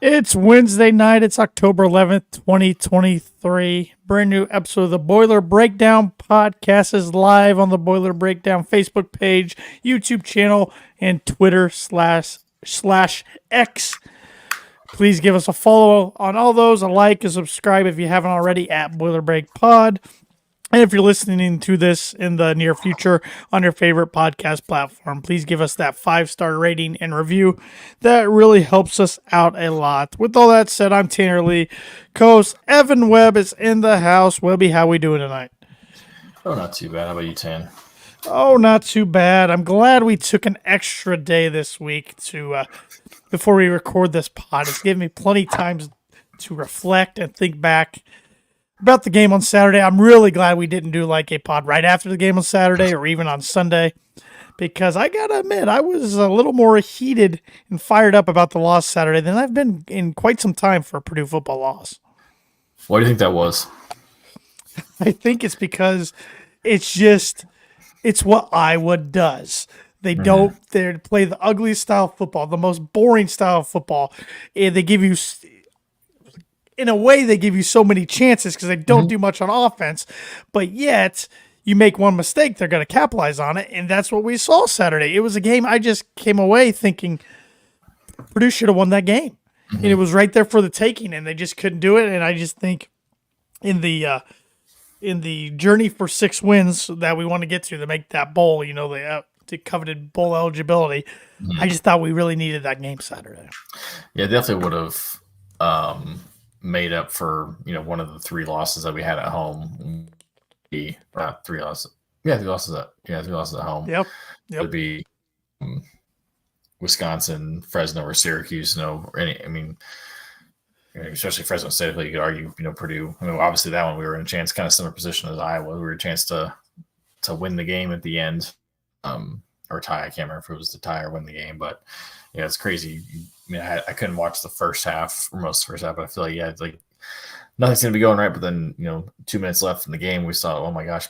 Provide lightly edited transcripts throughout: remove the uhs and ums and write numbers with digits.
It's Wednesday night. It's October 11th, 2023. Brand new episode of the Boiler Breakdown podcast is live on the Boiler Breakdown Facebook page, YouTube channel, and Twitter slash X. Please give us a follow on all those, a like, a subscribe if you haven't already at Boiler Break Pod. And if you're listening to this in the near future on your favorite podcast platform, please give us that 5-star rating and review. That really helps us out a lot. With all that said, I'm Tanner Lee. Co-host Evan Webb is in the house. Webby, how we doing tonight? Oh, not too bad. How about you, Tan? Oh, not too bad. I'm glad we took an extra day this week to before we record this pod. It's given me plenty of time to reflect and think back about the game on Saturday. I'm really glad we didn't do like a pod right after the game on Saturday or even on Sunday, because I gotta admit I was a little more heated and fired up about the loss Saturday than I've been in quite some time for a Purdue football loss. Why do you think that was? I think it's because it's what Iowa does. They don't they play the ugliest style of football, the most boring style of football. And they give you, in a way, they give you so many chances because they don't do much on offense, but yet you make one mistake, they're going to capitalize on it, and that's what we saw Saturday. It was a game I just came away thinking Purdue should have won that game, and it was right there for the taking, and they just couldn't do it. And I just think in the journey for 6 wins that we want to get to make that bowl, the coveted bowl eligibility, I just thought we really needed that game Saturday. Yeah, definitely would have made up for one of the 3 losses that we had at home. 3 losses. Yeah, 3 losses at home. Yep. It would be Wisconsin, Fresno, or Syracuse. Especially Fresno State. You could argue, Purdue. Obviously that one we were in a chance, kind of similar position as Iowa. We were a chance to win the game at the end, or tie. I can't remember if it was to tie or win the game, but yeah, it's crazy. I couldn't watch the first half or most of the first half, but I feel like nothing's gonna be going right. But then 2 minutes left in the game, we saw, oh my gosh,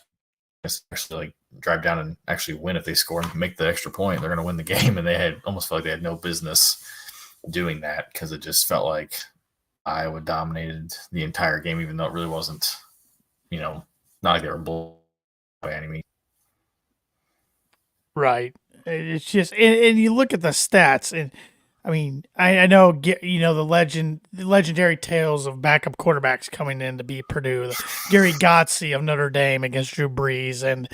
actually drive down and actually win if they score and make the extra point. They're gonna win the game, and they almost felt like they had no business doing that because it just felt like Iowa dominated the entire game, even though it really wasn't. Not like they were bull by any means. Right. It's just, and you look at the stats, and I know, the legendary tales of backup quarterbacks coming in to beat Purdue, Gary Gotze of Notre Dame against Drew Brees, and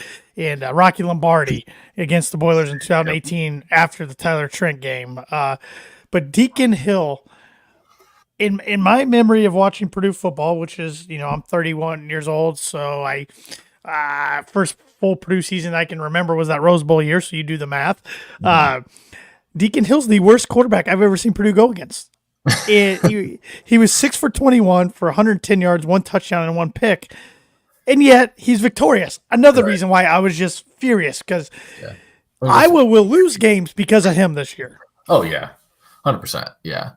Rocky Lombardi against the Boilers in 2018 after the Tyler Trent game. But Deacon Hill, in my memory of watching Purdue football, which is, I'm 31 years old, so first full Purdue season I can remember was that Rose Bowl year, so you do the math. Deacon Hill's the worst quarterback I've ever seen Purdue go against. He was 6 for 21 for 110 yards, 1 touchdown, and 1 pick, and yet he's victorious. Another reason why I was just furious, because Iowa will lose games because of him this year. Oh yeah, 100%. Yeah.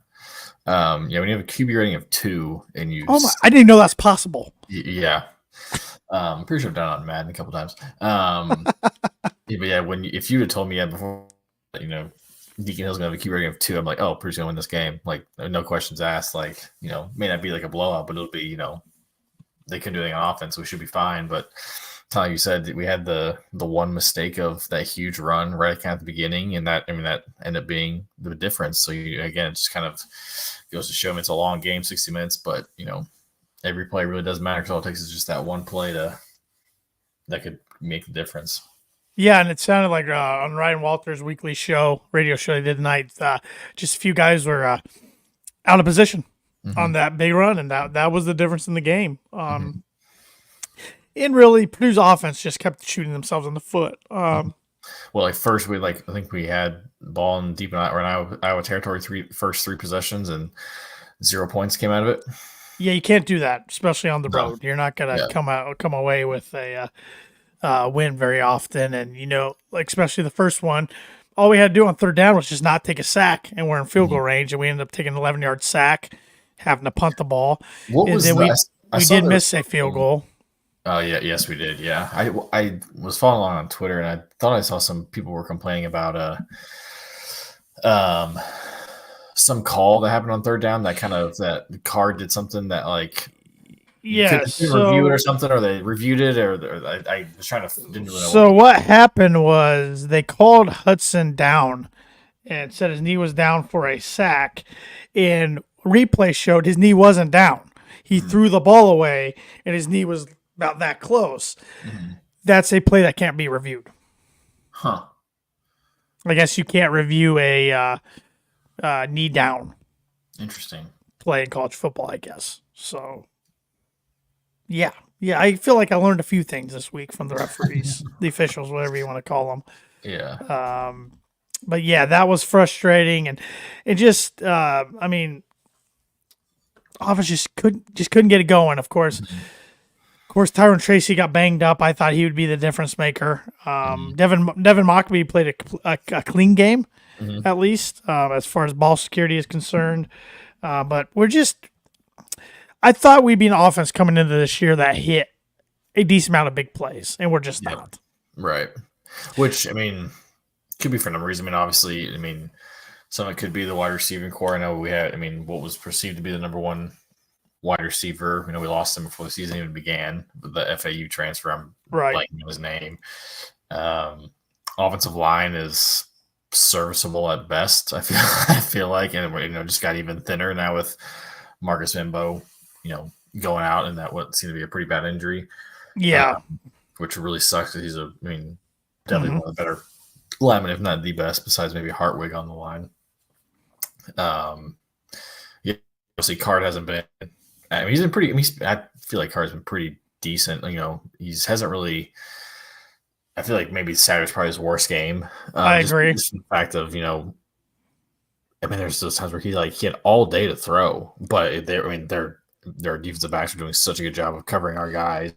When you have a QB rating of 2 and you, I didn't even know that's possible. Yeah. I'm pretty sure I've done it on Madden a couple times. But yeah, if you had told me before, Deacon Hill's gonna have a QB rating of 2, I'm like, oh, Purdue's gonna win this game. Like, no questions asked. Like, may not be like a blowout, but it'll be, they couldn't do anything on offense, so we should be fine. But like you said, we had the one mistake of that huge run right at the beginning, and that ended up being the difference. So again, it just kind of goes to show me it's a long game, 60 minutes, but every play really does matter, because all it takes is just that one play that could make the difference. Yeah, and it sounded like on Ryan Walters' weekly radio show they did tonight, just a few guys were out of position on that big run, and that was the difference in the game. And really, Purdue's offense just kept shooting themselves in the foot. Well, first I think we had the ball in deep in Iowa territory, first 3 possessions, and 0 points came out of it. Yeah, you can't do that, especially on the road. You're not gonna come away with a win very often, and especially the first one, all we had to do on third down was just not take a sack, and we're in field goal range, and we ended up taking an 11-yard sack, having to punt the ball. What was that? We did miss a field goal. Oh yeah, yes we did. Yeah, I was following along on Twitter, and I thought I saw some people were complaining about some call that happened on third down that the card did something that like you Yeah, couldn't review it or something, or they reviewed it, or I was trying to didn't really know. so what happened was they called Hudson down and said his knee was down for a sack, and replay showed his knee wasn't down. He threw the ball away, and his knee was about that close. Mm-hmm. That's a play that can't be reviewed. Huh. I guess you can't review a knee down Interesting. play in college football, I guess. So, yeah. Yeah, I feel like I learned a few things this week from the referees, the officials, whatever you want to call them. Yeah. But yeah, that was frustrating, and it just, I mean, offense just couldn't get it going. Of course, Tyron Tracy got banged up. I thought he would be the difference maker. Devin Mockbee played a clean game, at least as far as ball security is concerned. But I thought we'd be an offense coming into this year that hit a decent amount of big plays, and we're just not. Right. Which, I mean, could be for a number of reasons. I mean, obviously, I mean, some of it could be the wide receiving core. I know we had, I mean, what was perceived to be the number one wide receiver. We lost him before the season even began. The FAU transfer, I'm blanking on his name. Offensive line is serviceable at best, I feel like, and just got even thinner now with Marcus Mimbo, going out, and that what seemed to be a pretty bad injury. Yeah. Which really sucks because he's definitely one of the better linemen, if not the best, besides maybe Hartwig on the line. Yeah, obviously Card hasn't been. I mean, he's been pretty. I feel like Card's been pretty decent. He hasn't really. I feel like maybe Saturday's probably his worst game. I agree. Just the fact of I mean, there's those times where he had all day to throw, but their defensive backs are doing such a good job of covering our guys.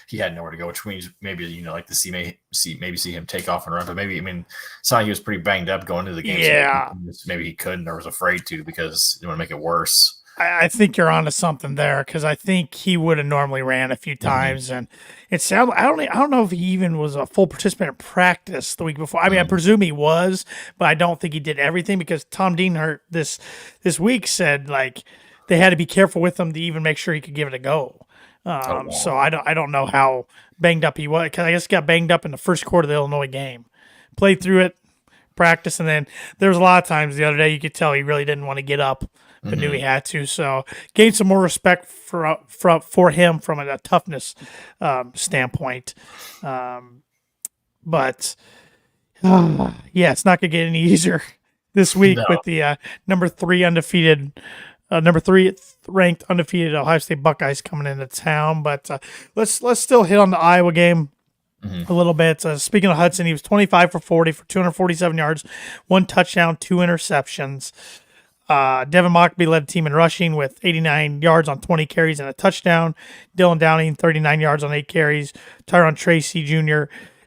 He had nowhere to go, which means maybe like to see him take off and run, but maybe it's not like he was pretty banged up going into the game. Yeah, so maybe he couldn't or was afraid to because you want to make it worse. I think you're onto something there because I think he would have normally ran a few times, and it sounded. I don't know if he even was a full participant in practice the week before. I mean, I presume he was, but I don't think he did everything because Tom Deanhart this week said like they had to be careful with him to even make sure he could give it a go. So I don't know how banged up he was because I guess he got banged up in the first quarter of the Illinois game. Played through it, practice, and then there was a lot of times the other day you could tell he really didn't want to get up, but knew he had to. So gained some more respect for him from a toughness standpoint. But yeah, it's not gonna get any easier this week with the number 3 ranked undefeated Ohio State Buckeyes coming into town. But let's still hit on the Iowa game a little bit. Speaking of Hudson, he was 25 for 40 for 247 yards, 1 touchdown, 2 interceptions. Devin Mockbee led the team in rushing with 89 yards on 20 carries and a touchdown. Dylan Downing, 39 yards on 8 carries. Tyron Tracy Jr.,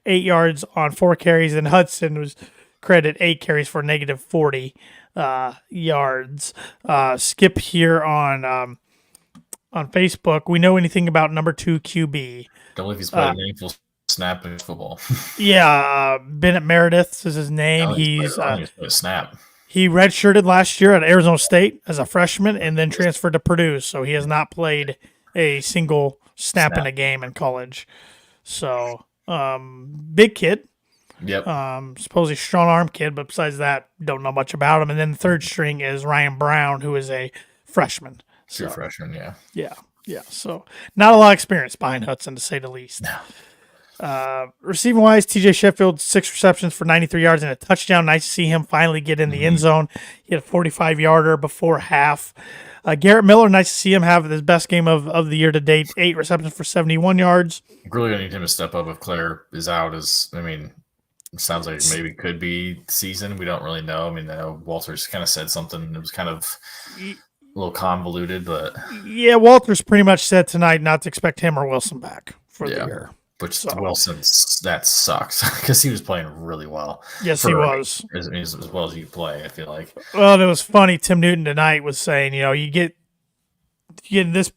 8 yards on 4 carries. And Hudson was credited 8 carries for negative 40 yards. Skip here on Facebook. We know anything about number 2 QB? Don't know if he's played a meaningful snap in football. Yeah, Bennett Meredith is his name. He's played a snap. He redshirted last year at Arizona State as a freshman and then transferred to Purdue, so he has not played a single snap in a game in college. So, big kid. Yep. Supposedly strong arm kid, but besides that, don't know much about him. And then the third string is Ryan Brown, who is a freshman. True freshman, yeah. Yeah. So not a lot of experience behind Hudson, to say the least. No. Receiving wise, TJ Sheffield, 6 receptions for 93 yards and a touchdown. Nice to see him finally get in the end zone. He had a 45-yarder before half. Garrett Miller, nice to see him have his best game of the year to date. 8 receptions for 71 yards. Really gonna need him to step up if Claire is out. It sounds like maybe could be season. We don't really know. I know Walters kind of said something. It was kind of a little convoluted, but yeah, Walters pretty much said tonight not to expect him or Wilson back for the year. Which Wilson, that sucks because he was playing really well. Yes, he was. As well as you play, I feel like. Well, it was funny. Tim Newton tonight was saying, you get in this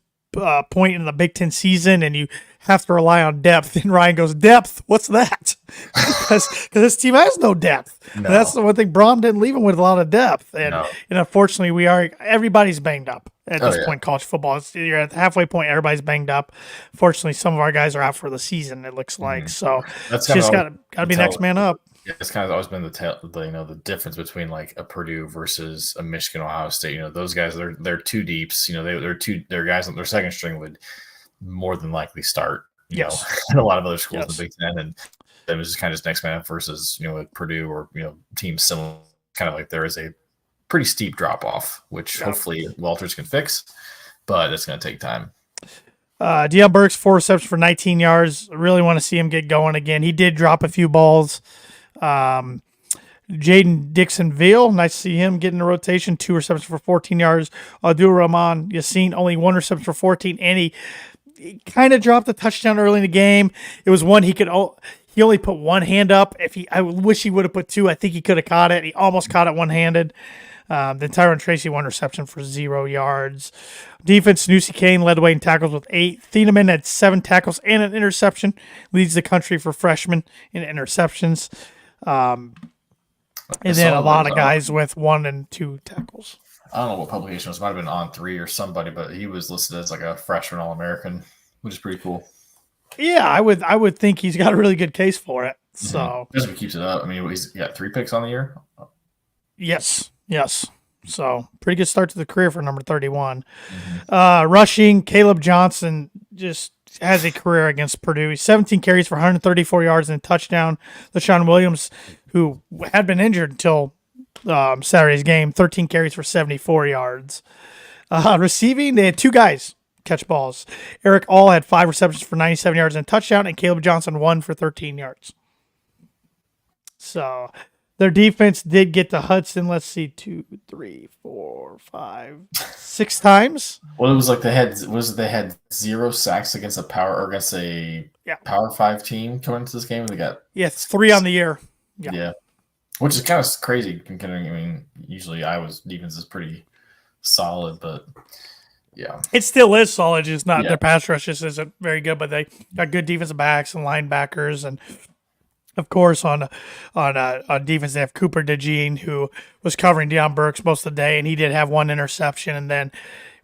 point in the Big Ten season, and you have to rely on depth. And Ryan goes, "Depth? What's that?" because this team has no depth. No. And that's the one thing. Brom didn't leave him with a lot of depth, and No. and unfortunately, everybody's banged up at Oh, this yeah. point in college football. You're at the halfway point. Everybody's banged up. Fortunately, some of our guys are out for the season. It looks like so. That's It's just kind of got to be next man up. It's kind of always been the difference between like a Purdue versus a Michigan, Ohio State. Those guys they're two deeps. They're guys on their second string would more than likely start. Yes. In a lot of other schools Yes. in the Big Ten, and it was just kind of just next man up versus with Purdue or teams similar. Kind of like there is a pretty steep drop off, which hopefully Walters can fix, but it's going to take time. Deion Burks 4 receptions for 19 yards. Really want to see him get going again. He did drop a few balls. Jaden Dixon-Veal, nice to see him get in the rotation. 2 receptions for 14 yards. Abdul Rahman Yassin, only 1 reception for 14, and he kind of dropped a touchdown early in the game. It was one he only put one hand up. I wish he would have put 2. I think he could have caught it. He almost caught it one-handed. Then Tyron Tracy 1 reception for 0 yards. Defense, Nussi Kane led the way in tackles with 8. Thieneman had 7 tackles and an interception. Leads the country for freshmen in interceptions. And then a lot of guys with 1 and 2 tackles. I don't know what publication it was. It might have been On 3 or somebody, but he was listed as like a freshman All-American, which is pretty cool. Yeah, I would think he's got a really good case for it. So That's what keeps it up. I mean, he's got 3 picks on the year. Yes. So pretty good start to the career for number 31. Rushing, Caleb Johnson just has a career against Purdue. He's 17 carries for 134 yards and a touchdown. LaShawn Williams, who had been injured until Saturday's game, 13 carries for 74 yards. Receiving, they had 2 guys catch balls. Eric All had 5 receptions for 97 yards and a touchdown, and Caleb Johnson 1 for 13 yards. So their defense did get to Hudson, let's see, 2, 3, 4, 5, 6 times. Well, it was like they had 0 sacks against a Power 5 team coming into this game. They got 3 on the year. Yeah. Which is kind of crazy considering. I mean, usually Iowa's defense is pretty solid, but yeah, it still is solid. It's not their pass rush just isn't very good, but they got good defensive backs and linebackers, and of course on defense they have Cooper DeJean, who was covering Deion Burks most of the day, and he did have 1 interception, and then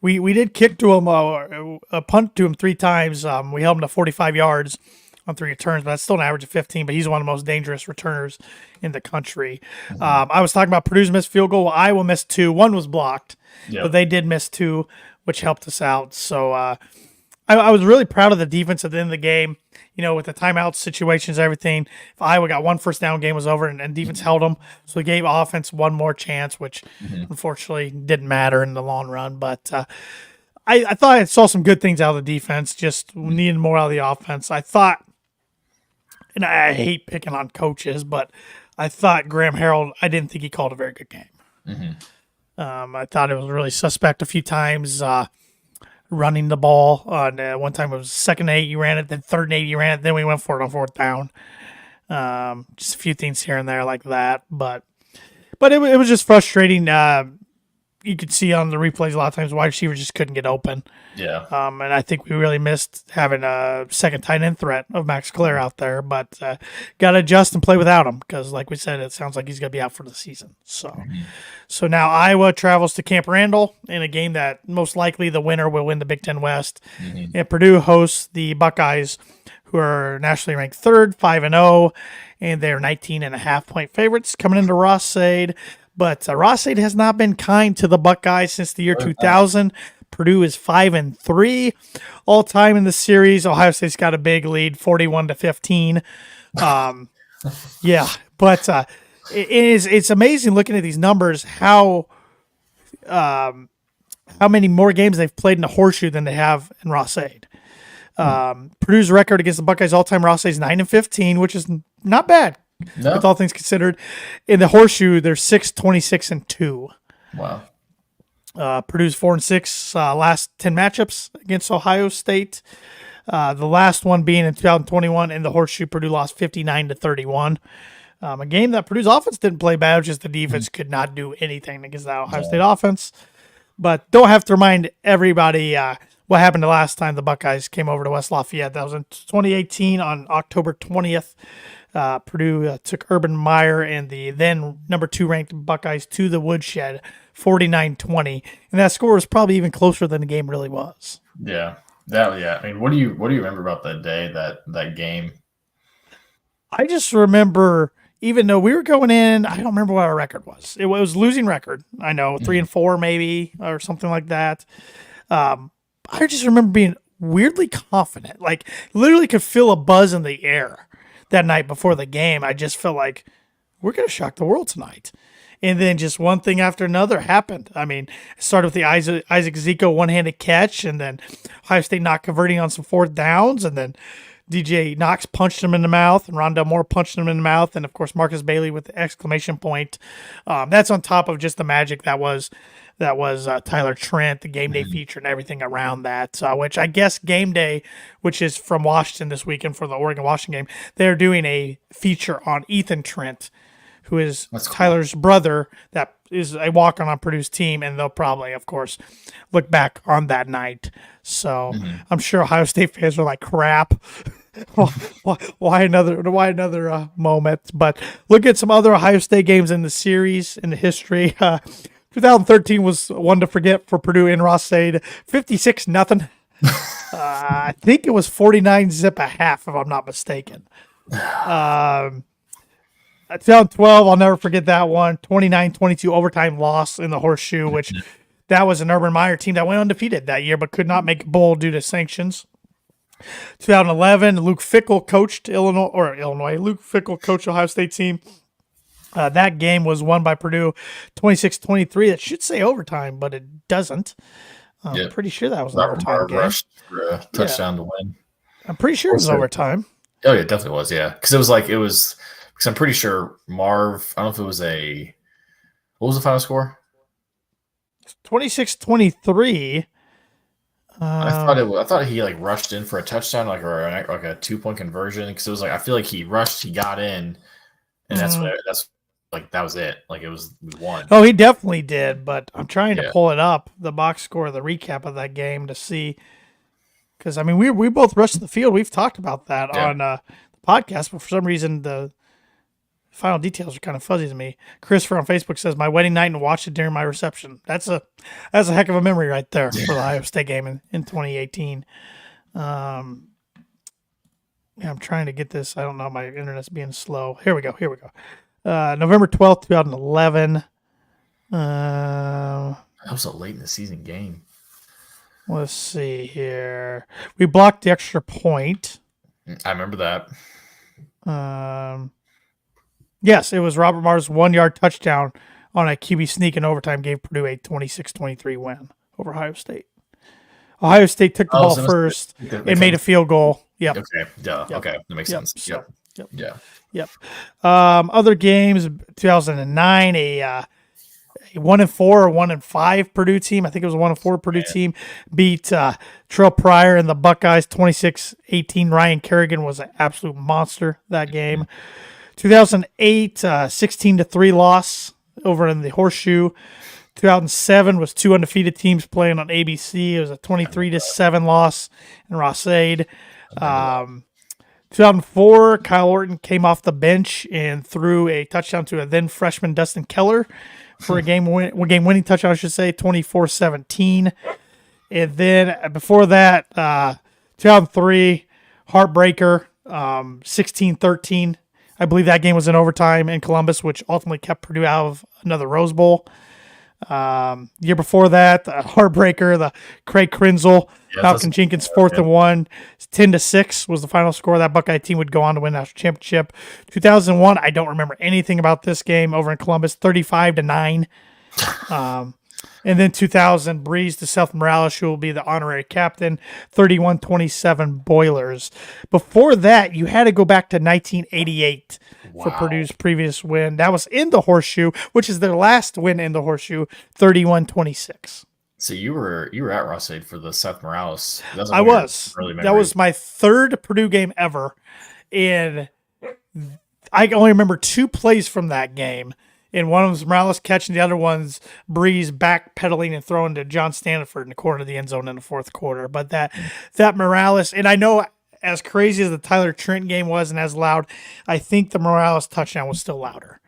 we did kick to him a punt to him 3 times. We held him to 45 yards on 3 returns, but that's still an average of 15. But he's one of the most dangerous returners in the country. I was talking about Purdue's missed field goal. Well, Iowa missed 2. 1 was blocked, but they did miss 2, which helped us out. So I was really proud of the defense at the end of the game. With the timeout situations, everything. If Iowa got 1 first down, game was over, and defense held them. So it gave offense 1 more chance, which unfortunately didn't matter in the long run. But I thought I saw some good things out of the defense, just needed more out of the offense. I thought, and I hate picking on coaches, but I thought Graham Harrell, I didn't think he called a very good game. I thought it was really suspect a few times. Running the ball on one time it was 2nd and 8, you ran it, then 3rd and 8, you ran it, then we went for it on 4th down. Just a few things here and there like that, but it was just frustrating. You could see on the replays a lot of times wide receivers just couldn't get open. Yeah. And I think we really missed having a second tight end threat of Max Clare out there, but got to adjust and play without him because, like we said, it sounds like he's going to be out for the season. So now Iowa travels to Camp Randall in a game that most likely the winner will win the Big Ten West. And Purdue hosts the Buckeyes, who are nationally ranked 3rd, 5-0, and they're 19.5-point favorites coming into Ross-Ade. But Ross-Ade has not been kind to the Buckeyes since the year 2000. Purdue is 5-3 all time in the series. Ohio State's got a big lead, 41-15. But it's amazing looking at these numbers how many more games they've played in the horseshoe than they have in Ross-Ade. Purdue's record against the Buckeyes all time Ross-Ade is 9-15, which is not bad. No. With all things considered. In the horseshoe, they're 6-26-2. Wow. Purdue's 4-6 last 10 matchups against Ohio State. The last one being in 2021 in the horseshoe, Purdue lost 59-31. A game that Purdue's offense didn't play bad, just the defense could not do anything against that Ohio State offense. But don't have to remind everybody what happened the last time the Buckeyes came over to West Lafayette. That was in 2018 on October 20th. Purdue took Urban Meyer and the then number 2 ranked Buckeyes to the woodshed, 49-20, and that score was probably even closer than the game really was. Yeah, I mean, what do you remember about that day, that game? I just remember, even though we were going in, I don't remember what our record was. It was losing record. I know 3-4 maybe or something like that. I just remember being weirdly confident, like literally could feel a buzz in the air that night before the game. I just felt like we're going to shock the world tonight. And then just one thing after another happened. I mean, it started with the Isaac Zico one-handed catch, and then Ohio State not converting on some 4th downs, and then DJ Knox punched him in the mouth, and Rondell Moore punched him in the mouth, and of course Marcus Bailey with the exclamation point. That's on top of just the magic that was Tyler Trent, the game day feature, and everything around that. Which I guess Game Day, which is from Washington this weekend for the Oregon-Washington game, they're doing a feature on Ethan Trent, who is Tyler's brother, that is a walk-on on Purdue's team, and they'll probably, of course, look back on that night. So I'm sure Ohio State fans are like, crap. why another moment? But look at some other Ohio State games in the series, in the history. 2013 was one to forget for Purdue in Ross-Ade, 56-0. I think it was 49-0 a half, if I'm not mistaken. 2012, I'll never forget that one. 29-22 overtime loss in the Horseshoe, which that was an Urban Meyer team that went undefeated that year, but could not make a bowl due to sanctions. 2011, Luke Fickell coached Illinois. Luke Fickell coached Ohio State team. That game was won by Purdue 26-23. That should say overtime, but it doesn't. I'm pretty sure that was an overtime game. Rushed for a touchdown to win. I'm pretty sure it was overtime. Oh, yeah, it definitely was, yeah. Because because I'm pretty sure Marv, I don't know if it was what was the final score? 26-23. I thought he like rushed in for a touchdown, like a 2-point conversion. Because it was like, I feel like he rushed, he got in, and that was it. Like we won. Oh, he definitely did. But I'm trying to pull it up, the box score, the recap of that game to see. Because I mean, we both rushed the field. We've talked about that on the podcast, but for some reason the final details are kind of fuzzy to me. Christopher on Facebook says, my wedding night and watched it during my reception. That's a heck of a memory right there for the Ohio State game in 2018. I'm trying to get this. I don't know. My internet's being slow. Here we go. November 12th, 2011. That was a late in the season game. Let's see here. We blocked the extra point. I remember that. Yes, it was Robert Marr's 1-yard touchdown on a QB sneak in overtime gave Purdue a 26-23 win over Ohio State. Ohio State took the ball first and made a field goal. Yep. Okay. Duh. Yep. Okay. That makes sense. So, Yep. Other games, 2009, a 1-4 or 1-5 Purdue team. I think it was a 1-4 Purdue team beat Terrell Pryor and the Buckeyes 26-18. Ryan Kerrigan was an absolute monster that game. 2008, 16-3 loss over in the Horseshoe. 2007 was 2 undefeated teams playing on ABC. It was a 23-7 loss in Ross-Ade. 2004, Kyle Orton came off the bench and threw a touchdown to a then freshman Dustin Keller for a game-winning touchdown, I should say, 24-17. And then before that, 2003, heartbreaker, 16-13. I believe that game was in overtime in Columbus, which ultimately kept Purdue out of another Rose Bowl. Year before that, the heartbreaker, the Craig Krenzel, Falcon Jenkins 4th and 1, 10-6 was the final score. That Buckeye team would go on to win the national championship. 2001, I don't remember anything about this game over in Columbus, 35-9. And then 2000, Breeze to Seth Morales, who will be the honorary captain, 31-27 Boilers. Before that, you had to go back to 1988 for Purdue's previous win. That was in the Horseshoe, which is their last win in the Horseshoe, 31-26. So you were at Ross-Ade for the Seth Morales. I was. That was my third Purdue game ever, and I only remember 2 plays from that game. And one of them's Morales catching, the other one's Breeze backpedaling and throwing to John Stanford in the corner of the end zone in the fourth quarter. But that Morales, and I know as crazy as the Tyler Trent game was and as loud, I think the Morales touchdown was still louder.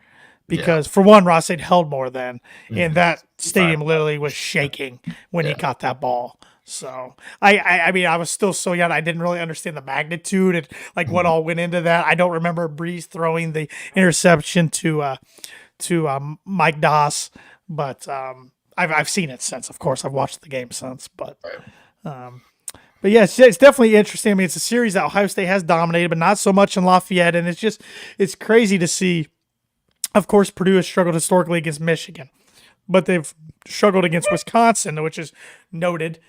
Because for one, Ross State held more then, and that stadium literally was shaking when he caught that ball. So I mean, I was still so young, I didn't really understand the magnitude and like what all went into that. I don't remember Breeze throwing the interception to Mike Doss, but I've seen it since. Of course, I've watched the game since, but yeah, it's definitely interesting. I mean, it's a series that Ohio State has dominated, but not so much in Lafayette, and it's crazy to see. Of course, Purdue has struggled historically against Michigan, but they've struggled against Wisconsin, which is noted.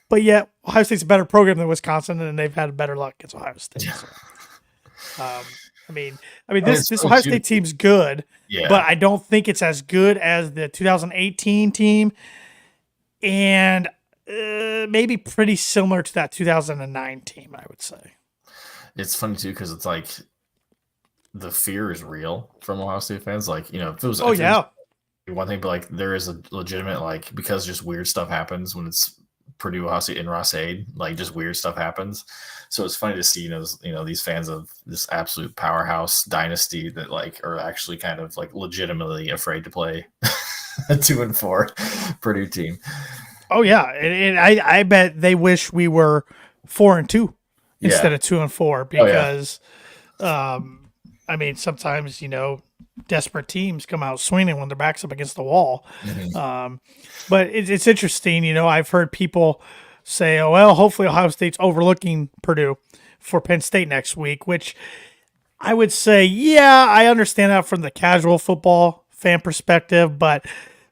But yet, Ohio State's a better program than Wisconsin, and they've had better luck against Ohio State. So, I mean, this Ohio State team's good, but I don't think it's as good as the 2018 team, and maybe pretty similar to that 2009 team, I would say. It's funny too because it's like the fear is real from Ohio State fans. Like, you know, if it was one thing, but like there is a legitimate like because just weird stuff happens when it's Purdue, Ohio State, and Ross-Ade, like just weird stuff happens. So it's funny to see, these fans of this absolute powerhouse dynasty that like are actually kind of like legitimately afraid to play a 2-4 Purdue team. Oh yeah, and I bet they wish we were 4-2 instead of 2-4 because, I mean, sometimes desperate teams come out swinging when their backs up against the wall. But it's interesting. I've heard people say, "Oh well, hopefully Ohio State's overlooking Purdue for Penn State next week," which I would say, yeah, I understand that from the casual football fan perspective, but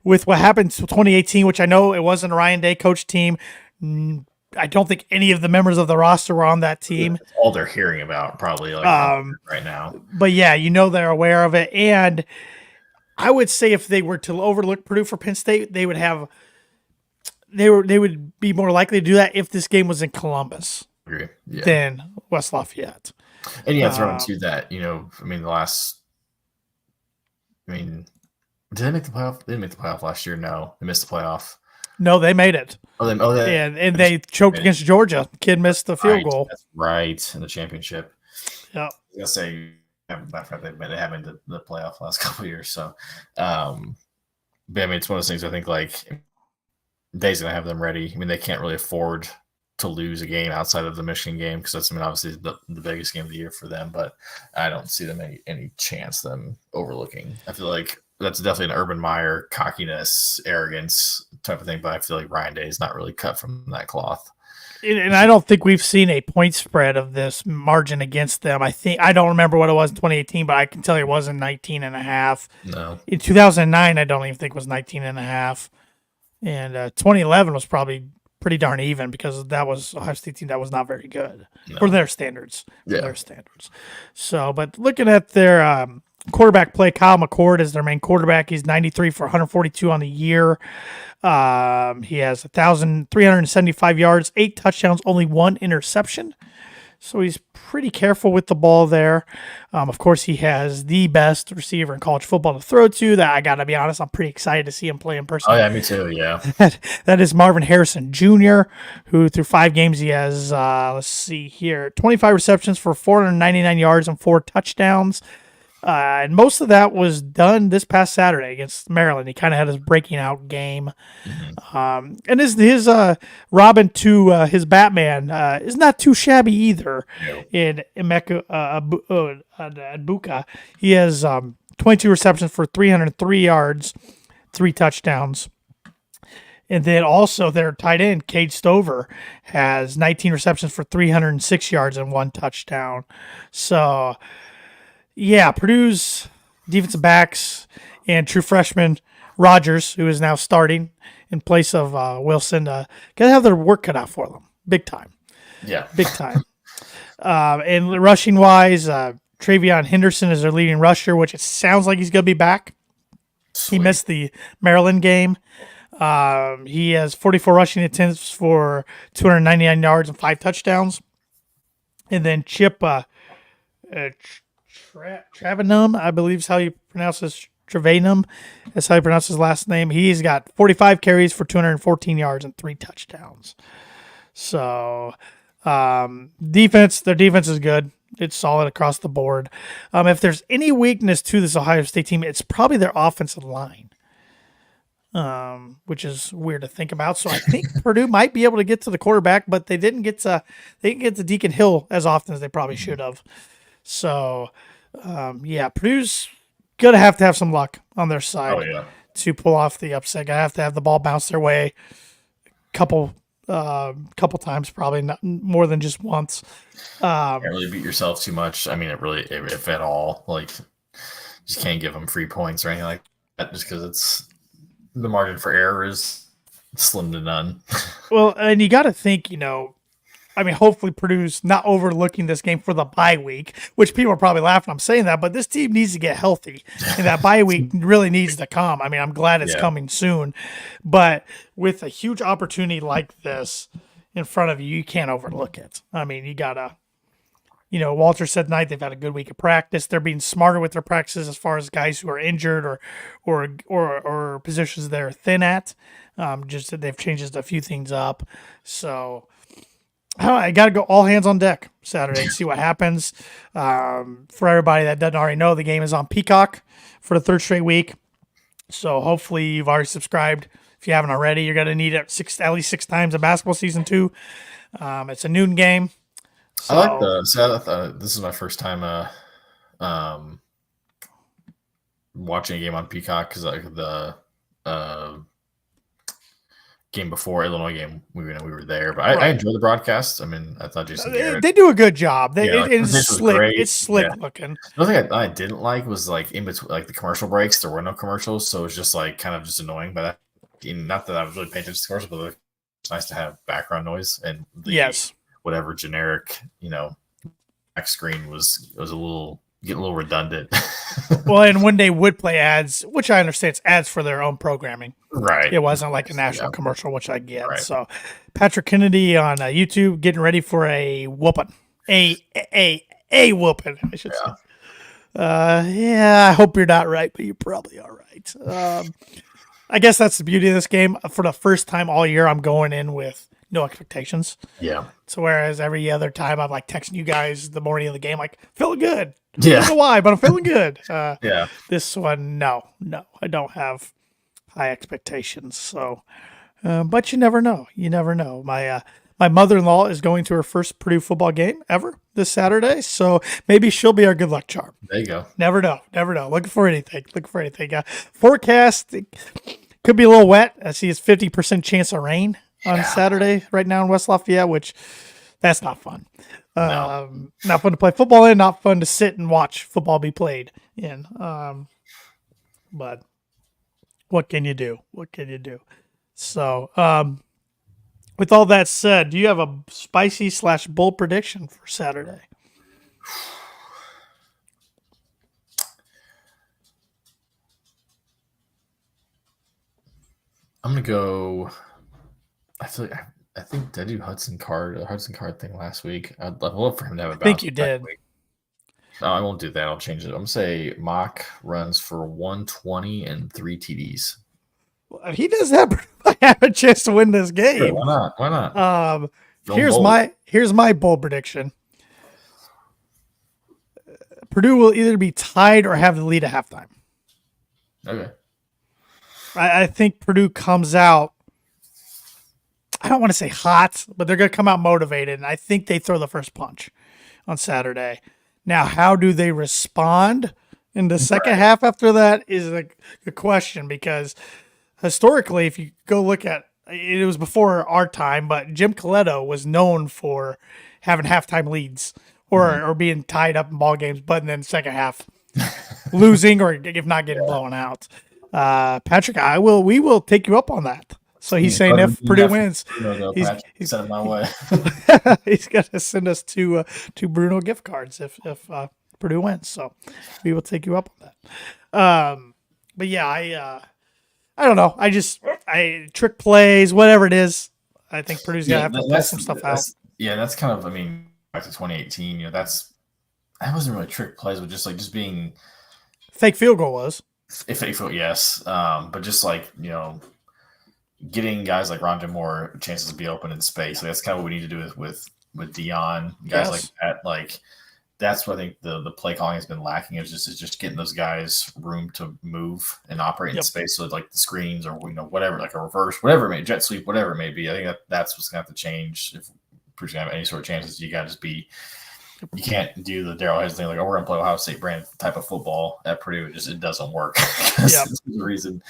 with what happened to 2018, which I know it wasn't a Ryan Day coach team, I don't think any of the members of the roster were on that team. That's all they're hearing about probably right now. But yeah, they're aware of it. And I would say if they were to overlook Purdue for Penn State, they would be more likely to do that if this game was in Columbus than West Lafayette. And throw into that, did they make the playoff? They didn't make the playoff last year. No, they missed the playoff. No, they made it. And they choked against Georgia. Kid missed the field goal. That's right, in the championship. Yeah. I was going to say, they haven't been to the playoff last couple of years. So, but I mean, it's one of those things I think like Day's going to have them ready. I mean, they can't really afford to lose a game outside of the Michigan game because that's, obviously the biggest game of the year for them. But I don't see them any chance them overlooking. I feel like that's definitely an Urban Meyer cockiness, arrogance type of thing, but I feel like Ryan Day is not really cut from that cloth. And I don't think we've seen a point spread of this margin against them. I don't remember what it was in 2018, but I can tell you it wasn't 19.5. No. In 2009, I don't even think it was 19.5. And 2011 was probably pretty darn even because that was Ohio State team that was not very good for their standards. So, but looking at their quarterback play, Kyle McCord is their main quarterback. He's 93 for 142 on the year. He has 1,375 yards, 8 touchdowns, only 1 interception. So he's pretty careful with the ball there. Of course, he has the best receiver in college football to throw to. That I got to be honest, I'm pretty excited to see him play in person. Oh, yeah, me too, yeah. That is Marvin Harrison Jr., who through 5 games he has, 25 receptions for 499 yards and 4 touchdowns. And most of that was done this past Saturday against Maryland. He kind of had his breaking out game. And his Robin to his Batman is not too shabby either. In Emeka Abuka, he has 22 receptions for 303 yards, 3 touchdowns. And then also their tight end, Cade Stover, has 19 receptions for 306 yards and 1 touchdown. So, yeah, Purdue's defensive backs and true freshman Rogers, who is now starting in place of Wilson, got to have their work cut out for them. Big time. Yeah. Big time. And rushing-wise, Travion Henderson is their leading rusher, which it sounds like he's going to be back. Sweet. He missed the Maryland game. He has 44 rushing attempts for 299 yards and 5 touchdowns. And then Chip Travanum, I believe is how you pronounce this. Trevanum. That's how you pronounce his last name. He's got 45 carries for 214 yards and 3 touchdowns. So, their defense is good. It's solid across the board. If there's any weakness to this Ohio State team, it's probably their offensive line, which is weird to think about. So I think Purdue might be able to get to the quarterback, but they didn't get to Deacon Hill as often as they probably should have. So, Purdue's gonna have to have some luck on their side to pull off the upset. Gonna have to have the ball bounce their way couple times, probably not more than just once. Can't really beat yourself too much. I mean, it really, if at all, like, just can't give them free points or anything like that, just because the margin for error is slim to none. Well, and you got to think, hopefully Purdue's not overlooking this game for the bye week, which people are probably laughing. I'm saying that, but this team needs to get healthy, and that bye week really needs to come. I mean, I'm glad it's coming soon, but with a huge opportunity like this in front of you, you can't overlook it. I mean, you gotta. Walter said tonight they've had a good week of practice. They're being smarter with their practices as far as guys who are injured or positions they're thin at. Just that they've changed a few things up. So I got to go all hands on deck Saturday and see what happens. For everybody that doesn't already know, the game is on Peacock for the third straight week. So hopefully you've already subscribed. If you haven't already, you're going to need it at least 6 times in basketball season 2. It's a noon game. So, I like this is my first time watching a game on Peacock, because the game before, Illinois game, we were there, but I enjoyed the broadcast. I mean, I thought Jason Garrett, they do a good job. It's slick. Great. It's slick looking. The thing I didn't like was, like, in between, like, the commercial breaks, there were no commercials, so it was just like kind of just annoying. But not that I was really paying attention to commercials, but it's nice to have background noise, and whatever generic, back screen was getting a little redundant. Well, and when they would play ads, which I understand it's ads for their own programming, right? It wasn't like a national commercial, which I get. Right. So Patrick Kennedy on YouTube getting ready for a whooping, a whooping, I should say. I hope you're not right, but you probably are right. I guess that's the beauty of this game. For the first time all year, I'm going in with no expectations. Yeah. So whereas every other time I'm like texting you guys the morning of the game, like, feeling good. Yeah. I don't know why, but I'm feeling good. Yeah. This one, no, I don't have high expectations. So, but you never know. You never know. My mother-in-law is going to her first Purdue football game ever this Saturday, so maybe she'll be our good luck charm. There you go. Never know. Looking for anything. Forecast could be a little wet. I see it's 50% chance of rain on Saturday right now in West Lafayette, which that's not fun. No. Not fun to play football in, not fun to sit and watch football be played in. But what can you do? So, with all that said, do you have a spicy / bold prediction for Saturday? I'm gonna go. I think did I do Hudson Card thing last week? I'd love for him to have a bounce. I think you did. No, I won't do that. I'll change it. I'm gonna say Mock runs for 120 and 3 TDs. Well, he does have a chance to win this game. Sure, why not? Here's my bold prediction. Purdue will either be tied or have the lead at halftime. Okay. I think Purdue comes out, I don't want to say hot, but they're going to come out motivated, and I think they throw the first punch on Saturday. Now, how do they respond in the second half after that is the question, because historically, if you go look at it, was before our time, but Jim Coletto was known for having halftime leads or being tied up in ball games, but then second half losing or if not getting blown out. Patrick, we will take you up on that. So he's saying if Purdue wins, he's send it my way. He's going to send us two Bruno gift cards if Purdue wins. So we will take you up on that. But yeah, I don't know. I trick plays, whatever it is. I think Purdue's gonna have to pull some stuff out. That's kind of. I mean, back to 2018. That wasn't really trick plays, but just being fake field goal was. If yes, but just like getting guys like Rondé Moore chances to be open in space. Like that's kind of what we need to do with Dion, guys like Yes. that. Like that's what I think the play calling has been lacking is just getting those guys room to move and operate in Yep. space. So like the screens or whatever, like a reverse, whatever it may jet sweep, whatever it may be. I think that's what's gonna have to change if Purdue's gonna have any sort of chances. You gotta just be. You can't do the Daryl Hayes thing like, oh, we're gonna play Ohio State brand type of football at Purdue. It doesn't work. Yep. That's the reason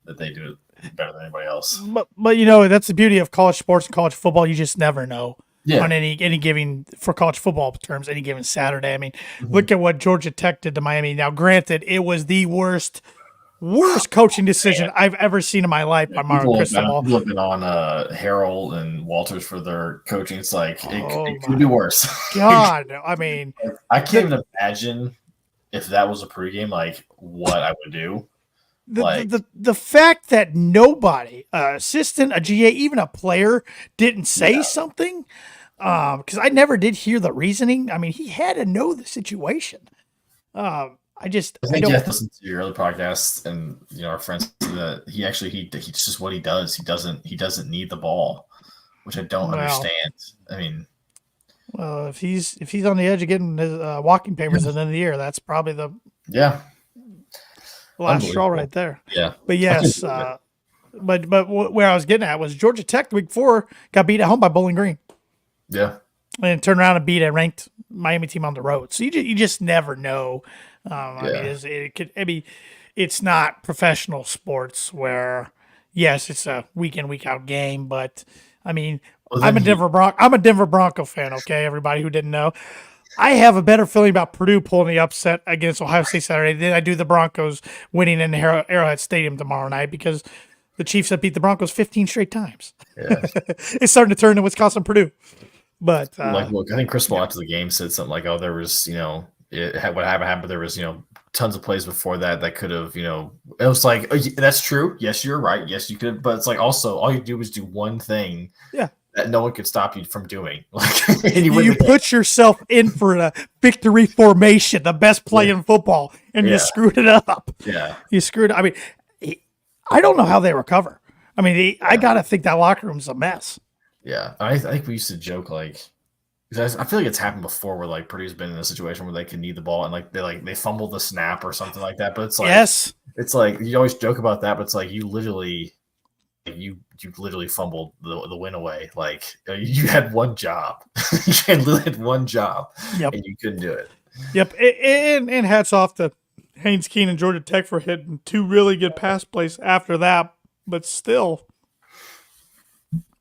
that they do it better than anybody else. But that's the beauty of college sports and college football. You just never know on any given for college football terms, any given Saturday. I mean, look at what Georgia Tech did to Miami. Now, granted, it was the worst coaching decision I've ever seen in my life by Mario Cristobal. People have been on Harrell and Walters for their coaching. It's like it could be worse. God, I mean, I can't even imagine if that was a pregame, like what I would do. The fact that nobody, assistant, a GA, even a player, didn't say something, because I never did hear the reasoning. I mean, he had to know the situation. I think you have to listen to your other podcasts and our friends that he's just what he does. He doesn't need the ball, which I don't understand. I mean, well, if he's on the edge of getting his walking papers at the end of the year, that's probably the last straw right there. Yeah, but yes, but where I was getting at was Georgia Tech the week before got beat at home by Bowling Green. Yeah, and turned around and beat a ranked Miami team on the road. So you just never know. I mean, it's not professional sports where, yes, it's a week in, week out game, but I mean, I'm a Denver Bronco fan. Okay, everybody who didn't know, I have a better feeling about Purdue pulling the upset against Ohio State Saturday than I do the Broncos winning in Arrowhead Stadium tomorrow night because the Chiefs have beat the Broncos 15 straight times. Yeah. It's starting to turn to Wisconsin Purdue. But look, I think Chris Paul after the game said something like, "Oh, there was what happened, but there was tons of plays before that could have it was like that's true. Yes, you're right. Yes, you could, but it's like also all you do is do one thing. Yeah." That no one could stop you from doing. And you put yourself in for a victory formation, the best play in football, and you screwed it up. Yeah, you screwed. I mean, I don't know how they recover. I mean, I gotta think that locker room's a mess. Yeah, I think we used to joke like, because I feel like it's happened before where like Purdue's been in a situation where they can need the ball and they fumble the snap or something like that. But it's like it's like you always joke about that, but it's like you literally fumbled the win away. Like you had one job, you had one job, and you couldn't do it. Yep, and hats off to Haynes Keene and Georgia Tech for hitting two really good pass plays after that, but still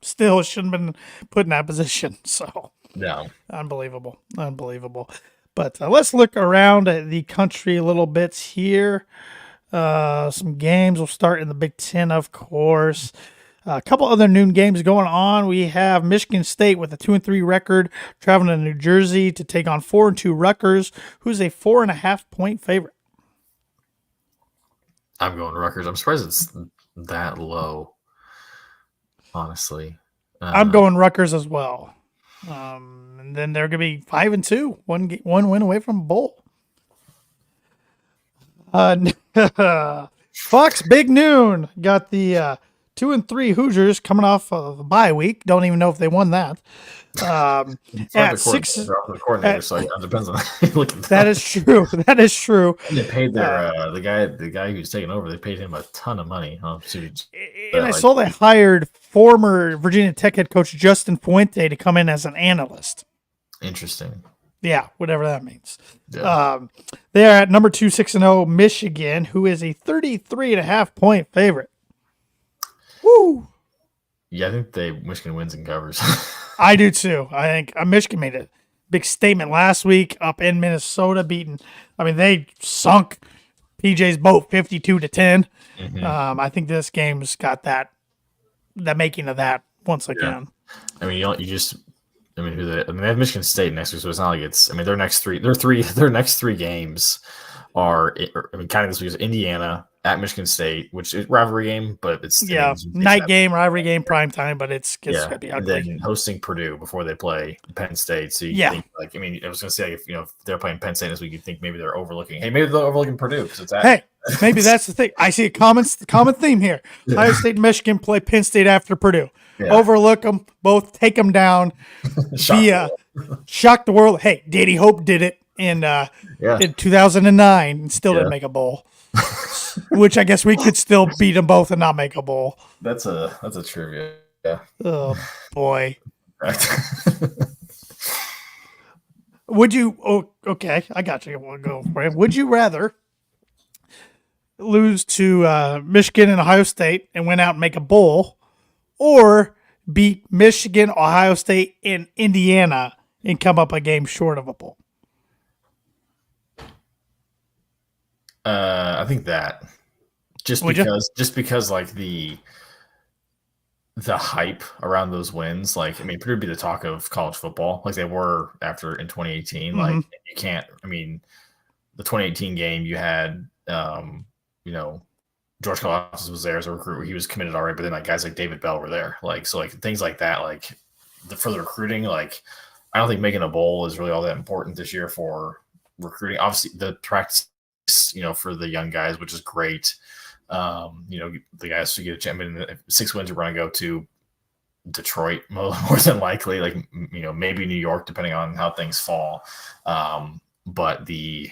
shouldn't have been put in that position. So no, unbelievable. But let's look around the country a little bit here. Some games will start in the Big Ten, of course. A couple other noon games going on. We have Michigan State with a 2-3 record traveling to New Jersey to take on 4-2 Rutgers, who's a 4.5-point favorite. I'm going Rutgers. I'm surprised it's that low. Honestly, I'm going Rutgers as well. And then they're going to be 5-2, one win away from a bowl. Fox Big Noon got the 2-3 Hoosiers coming off of a bye week. Don't even know if they won that. At 6, so it depends on that is true. That is true. And they paid their the guy who's taking over. They paid him a ton of money. I saw they hired former Virginia Tech head coach Justin Fuente to come in as an analyst. Interesting. Yeah, whatever that means. Yeah. They are at number 2, 6-0 Michigan, who is a 33.5-point favorite. Woo! Yeah, I think Michigan wins and covers. I do too. I think Michigan made a big statement last week up in Minnesota, they sunk PJ's boat 52-10. Mm-hmm. I think this game's got the making of that once again. I mean, they have Michigan State next week, so it's not like their next three games are, counting this week is Indiana, at Michigan State, which is rivalry game, but it's night game, rivalry game, prime time, but it's yeah, gonna be and ugly. then hosting Purdue before they play Penn State. So you think like, I mean, I was gonna say if if they're playing Penn State this week, you think maybe they're overlooking. Hey, maybe they're overlooking Purdue because it's at. Hey, maybe that's the thing. I see a common theme here. Ohio State and Michigan play Penn State after Purdue. Yeah. Overlook them both, take them down. Shock the world. Hey, Danny Hope did it in 2009 and still didn't make a bowl. Which I guess we could still beat them both and not make a bowl. That's a trivia. Yeah. Oh boy. Would you? Oh, okay, I got you. We'll go for it. Would you rather lose to Michigan and Ohio State and win out and make a bowl, or beat Michigan, Ohio State, and Indiana and come up a game short of a bowl? I think that just because like the hype around those wins, like I mean, Purdue would be the talk of college football, like they were after in 2018. Like you can't. I mean, the 2018 game you had, George Kalafdis was there as a recruit. He was committed already, but then like guys like David Bell were there. Like so, like things like that. Like for the recruiting, like I don't think making a bowl is really all that important this year for recruiting. Obviously, the practice, for the young guys, which is great. The guys who get a chance. I mean, 6 wins, you're going to go to Detroit more than likely, like, maybe New York, depending on how things fall. But the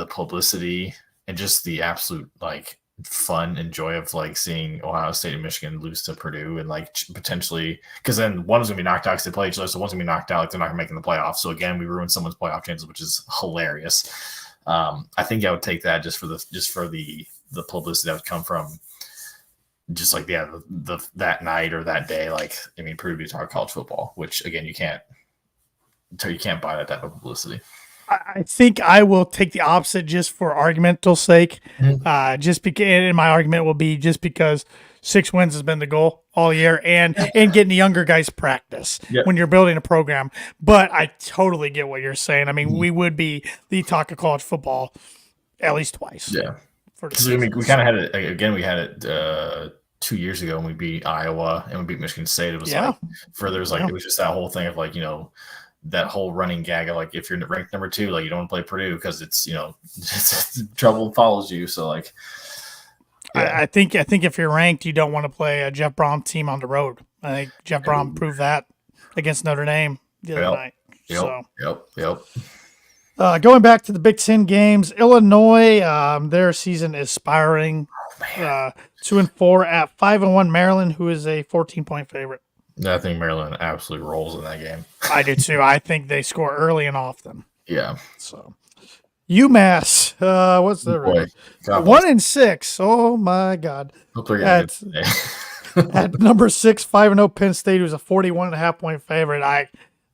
publicity and just the absolute, like, fun and joy of, like, seeing Ohio State and Michigan lose to Purdue and, like, potentially – because then one's going to be knocked out because they play each other, so one's going to be knocked out, like, they're not going to make in the playoffs. So, again, we ruined someone's playoff chances, which is hilarious. I think I would take that just for the publicity that would come from just like that night or that day. Like, I mean, Purdue beats our college football, which again you can't buy that type of publicity. I think I will take the opposite just for argumental sake. Just because, and my argument will be just because 6 wins has been the goal all year, and getting the younger guys practice when you're building a program. But I totally get what you're saying. I mean, we would be the talk of college football at least twice. Yeah. I mean, we kind of had it again. We had it 2 years ago when we beat Iowa and we beat Michigan State. It was it was just that whole thing of like, that whole running gag of like, if you're ranked number 2, like you don't want to play Purdue because it's, trouble follows you. So like, I think if you're ranked, you don't want to play a Jeff Brom team on the road. I think Jeff Brom proved that against Notre Dame the other night. Yep. Going back to the Big Ten games, Illinois, their season is spiraling. 2-4 at 5-1 Maryland, who is a 14-point favorite. I think Maryland absolutely rolls in that game. I do too. I think they score early and often. Yeah. So UMass, what's their record? 1-6. Oh my God. At number 6, 5-0 Penn State, who's a 41.5-point favorite. I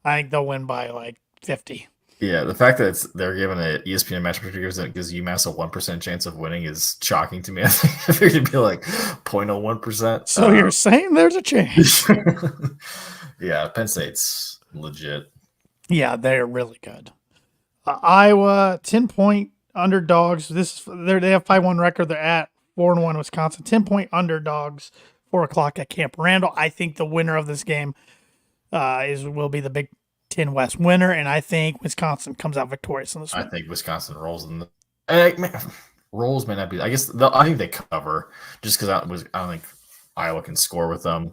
think they'll win by like 50. Yeah, the fact that they're given an ESPN match predictors that gives UMass a 1% chance of winning is shocking to me. I figured it'd be like 0.01%. So you're saying there's a chance? Yeah, Penn State's legit. Yeah, they're really good. Iowa, 10-point underdogs. They have 5-1 record. They're at 4-1 Wisconsin. 10-point underdogs. 4:00 at Camp Randall. I think the winner of this game will be the Big 10 West winner, and I think Wisconsin comes out victorious in this one. I think Wisconsin rolls in rolls may not be. I guess I think they cover just because I don't think Iowa can score with them.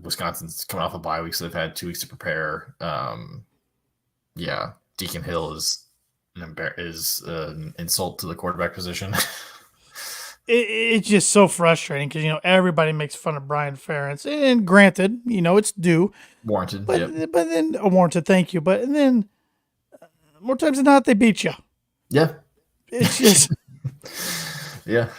Wisconsin's coming off a bye week, so they've had 2 weeks to prepare. Deacon Hill is an insult to the quarterback position. It's just so frustrating because, everybody makes fun of Brian Ferentz. And granted, it's due. Warranted. But then, warranted, thank you. But then, more times than not, they beat you. Yeah. It's just. Yeah.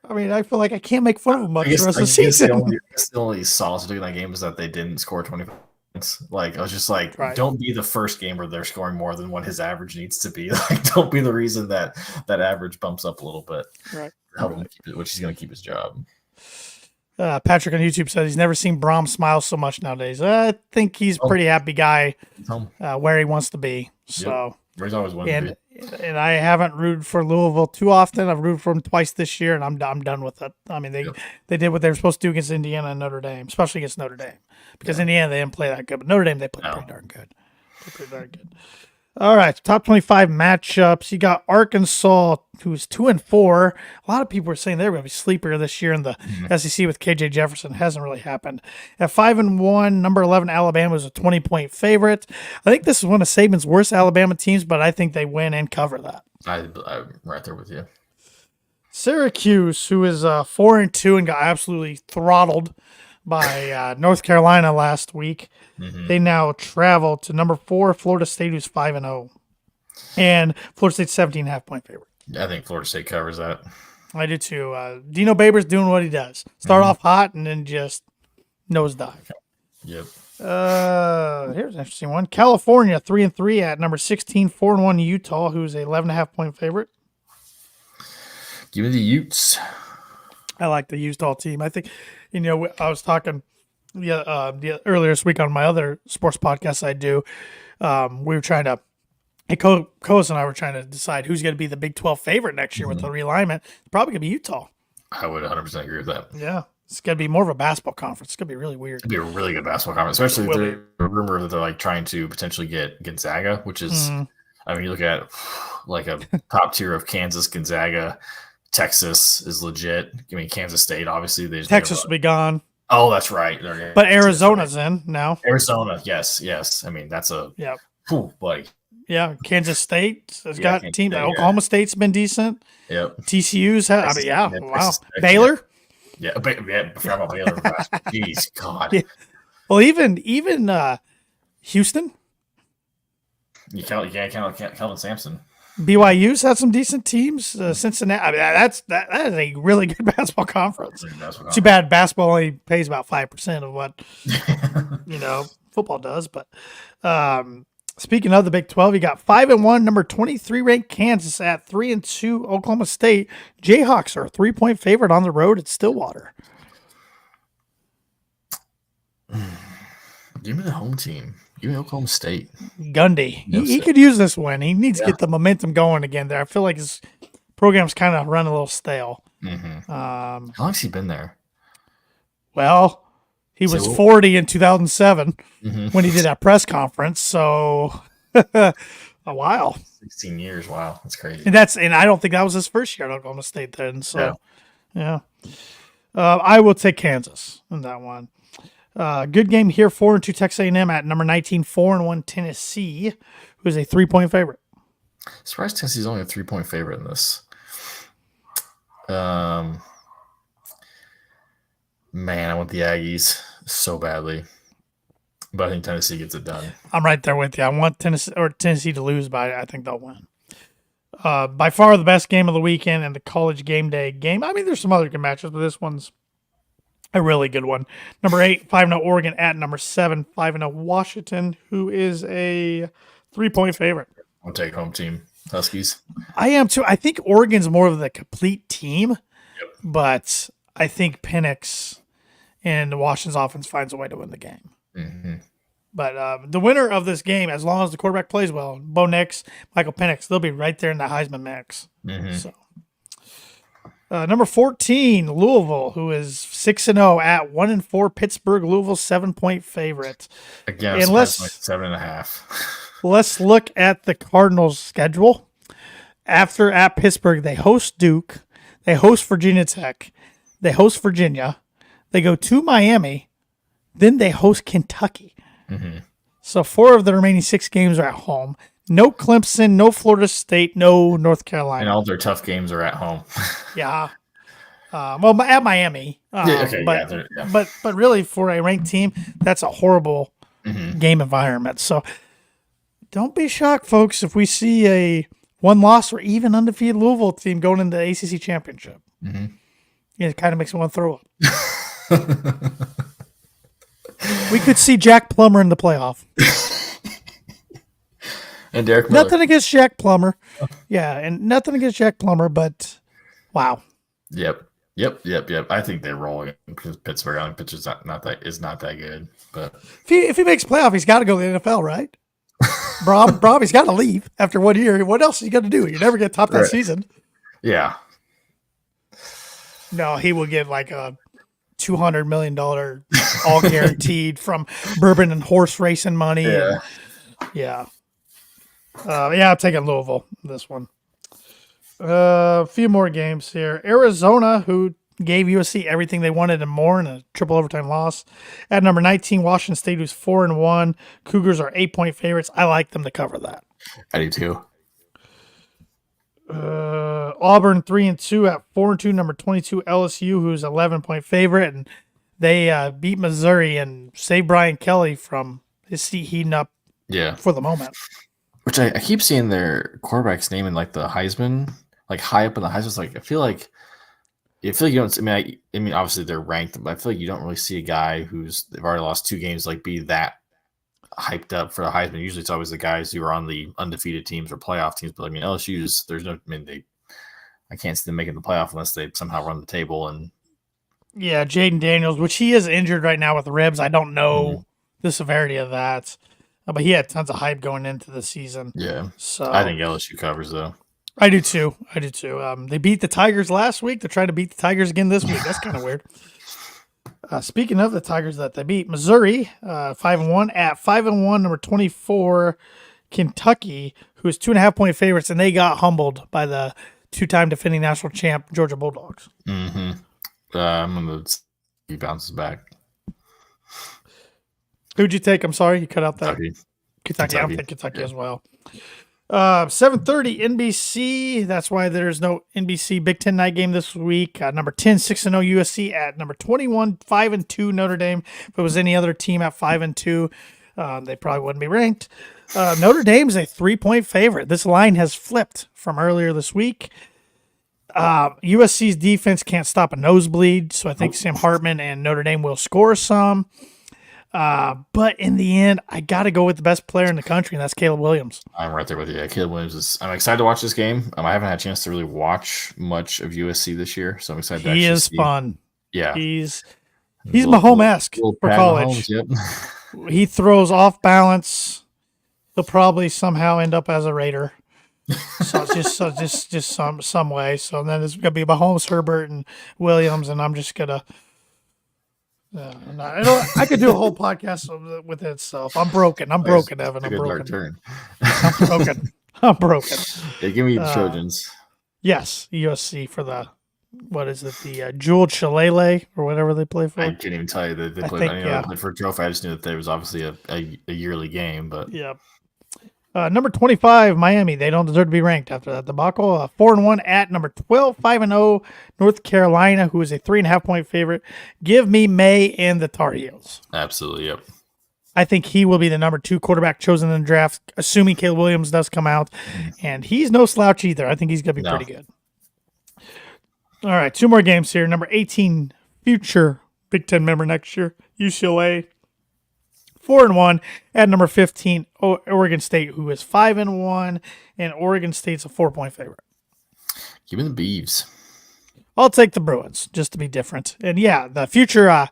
I mean, I feel like I can't make fun of them much the rest of the season. The only solace to do in that game is that they didn't score 25 points. Like, I was just like, Don't be the first game where they're scoring more than what his average needs to be. Like, don't be the reason that average bumps up a little bit. Right. Help him which he's going to keep his job. Patrick on YouTube says he's never seen Brom smile so much nowadays. I think he's a pretty happy guy where he wants to be. So, There's always one to and I haven't rooted for Louisville too often. I've rooted for them twice this year, and I'm done with it. I mean, they did what they were supposed to do against Indiana and Notre Dame, especially against Notre Dame, because Indiana they didn't play that good, but Notre Dame they played pretty darn good. Pretty darn good. All right, top 25 matchups. You got Arkansas, who's 2-4. A lot of people are saying they're going to be sleeper this year in the SEC with KJ Jefferson. Hasn't really happened. At 5-1, number 11 Alabama is a 20-point favorite. I think this is one of Saban's worst Alabama teams, but I think they win and cover that. I'm right there with you. Syracuse, who is 4-2 and got absolutely throttled by North Carolina last week. They now travel to number 4 Florida State, who's 5-0, and Florida State's 17.5-point favorite. I think Florida State covers that. I do too. Dino Babers doing what he does: start off hot and then just nosedive. Yep. Here's an interesting one: California 3-3 at number 16, 4-1 Utah, who's a 11.5-point favorite. Give me the Utes. I like the Utah team. I think, I was talking earlier this week on my other sports podcast I do. We were trying to, Coas and I were trying to decide who's going to be the Big 12 favorite next year with the realignment. It's probably going to be Utah. I would 100% agree with that. Yeah. It's going to be more of a basketball conference. It's going to be really weird. It'd be a really good basketball conference, especially if there's a rumor that they're like trying to potentially get Gonzaga, which is, I mean, you look at like a top tier of Kansas, Gonzaga, Texas is legit. I mean, Kansas State, obviously. Texas will be gone. Oh, that's right. But Arizona's in now. Arizona, yes. I mean, that's a buddy. Yeah, Kansas State has got a team. Oklahoma State's been decent. Yep. TCU's had. Wow. Baylor. Yeah, forgot about Baylor. Jeez, God. Yeah. Well, even Houston. You can't count Kelvin Sampson. BYU's had some decent teams. Cincinnati. I mean, that is a really good basketball conference. Too bad basketball only pays about 5% of what football does. But speaking of the Big 12, you got 5-1, number 23 ranked Kansas at 3-2 Oklahoma State. Jayhawks are a 3-point favorite on the road at Stillwater. Give me the home team. Give me Oklahoma State. Gundy. He could use this win. He needs to get the momentum going again there. I feel like his program's kind of run a little stale. How long's he been there? Well, he was 40 in 2007 when he did that press conference. So a while. 16 years. Wow. That's crazy. And I don't think that was his first year at Oklahoma State then. So, yeah. I will take Kansas in that one. Good game here, 4-2 Texas A&M at number 19, 4-1 Tennessee, who's a 3-point favorite. Surprised Tennessee's only a 3-point favorite in this. Man, I want the Aggies so badly, but I think Tennessee gets it done. I'm right there with you. I want Tennessee to lose, but I think they'll win. By far the best game of the weekend and the college game day game. I mean, there's some other good matches, but this one's a really good one. Number 8, 5-0 Oregon at number 7, 5-0 Washington, who is a 3-point favorite. I'll take home team Huskies. I am too. I think Oregon's more of the complete team, but I think Penix and Washington's offense finds a way to win the game. But the winner of this game, as long as the quarterback plays well, Bo Nix, Michael Penix, they'll be right there in the Heisman mix. So. Number 14, Louisville, who is 6-0 at 1-4 Pittsburgh. Louisville 7-point favorite. Again, and let's 7.5. Let's look at the Cardinals' schedule. After at Pittsburgh, they host Duke, they host Virginia Tech, they host Virginia, they go to Miami, then they host Kentucky. So 4 of the remaining 6 games are at home. No Clemson, no Florida State, no North Carolina. And all their tough games are at home. Well, at Miami. But really, for a ranked team, that's a horrible game environment. So don't be shocked, folks, if we see a one-loss or even undefeated Louisville team going into the ACC championship. It kind of makes me want to throw up. We could see Jack Plummer in the playoff. And Derek Miller. Nothing against Jack Plummer. And nothing against Jack Plummer, but wow. Yep. I think they roll against Pittsburgh. I think Pittsburgh's not that good. But if he makes playoff, he's got to go to the NFL, right? Brobby's got to leave after 1 year. What else is he going to do? You never get top that season. Yeah. No, he will get like a $200 million all guaranteed from bourbon and horse racing money. Yeah. Yeah. I'm taking Louisville this one. A few more games here. Arizona, who gave USC everything they wanted and more in a triple overtime loss. At number 19, Washington State, who's 4-1. Cougars are 8-point favorites. I like them to cover that. I do too. Auburn 3-2 at 4-2. Number 22, LSU, who's 11-point favorite, and they beat Missouri and saved Brian Kelly from his seat heating up. Yeah. For the moment. Which I keep seeing their quarterback's name in like the Heisman, like high up in the Heisman. It's like I feel like you don't. I mean, obviously they're ranked, but I feel like you don't really see a guy they've already lost 2 games like be that hyped up for the Heisman. Usually, it's always the guys who are on the undefeated teams or playoff teams. But I mean, LSU's I can't see them making the playoff unless they somehow run the table. And yeah, Jaden Daniels, which he is injured right now with ribs. I don't know the severity of that. But he had tons of hype going into the season. Yeah. So I think LSU covers, though. I do too. They beat the Tigers last week. They're trying to beat the Tigers again this week. That's kind of weird. Speaking of the Tigers that they beat, Missouri, 5-1 at 5-1, number 24, Kentucky, who is 2.5-point favorites, and they got humbled by the 2-time defending national champ Georgia Bulldogs. Mm-hmm. I'm going to he bounces back. Who'd you take? I'm sorry, you cut out that. Kentucky. I'm thinking Kentucky as well. 7:30 NBC. That's why there's no NBC Big Ten night game this week. Number 10, 6-0 USC at number 21, 5-2 Notre Dame. If it was any other team at 5-2, they probably wouldn't be ranked. Notre Dame's a 3-point favorite. This line has flipped from earlier this week. USC's defense can't stop a nosebleed, so I think Sam Hartman and Notre Dame will score some. But in the end, I got to go with the best player in the country, and that's Caleb Williams. I'm right there with you. Yeah, Caleb Williams I'm excited to watch this game. I haven't had a chance to really watch much of USC this year, so I'm excited to actually see. He is fun. Yeah. He's Mahomes-esque for college. Mahomes, yep. He throws off balance. He'll probably somehow end up as a Raider. So just some way. So then it's gonna be Mahomes, Herbert, and Williams, and I'm just gonna. I could do a whole podcast with itself. I'm broken. I'm broken, Evan. I'm broken. I'm broken. Yeah, give me the Trojans. Yes, USC for the what is it? The Jewel Shillelagh or whatever they play for. I can't even tell you that they played. They played for a trophy. I just knew that there was obviously a yearly game, but yeah. Number 25, Miami. They don't deserve to be ranked after that debacle. 4-1 at number 12, 5-0, North Carolina, who is a 3.5-point favorite. Give me May and the Tar Heels. Absolutely, yep. I think he will be the number 2 quarterback chosen in the draft, assuming Caleb Williams does come out. And he's no slouch either. I think he's going to be pretty good. All right, 2 more games here. Number 18, future Big Ten member next year, UCLA. 4-1 at number 15, Oregon State, who is 5-1, and Oregon State's a 4-point favorite. Give me the Beavs. I'll take the Bruins just to be different. And yeah, the future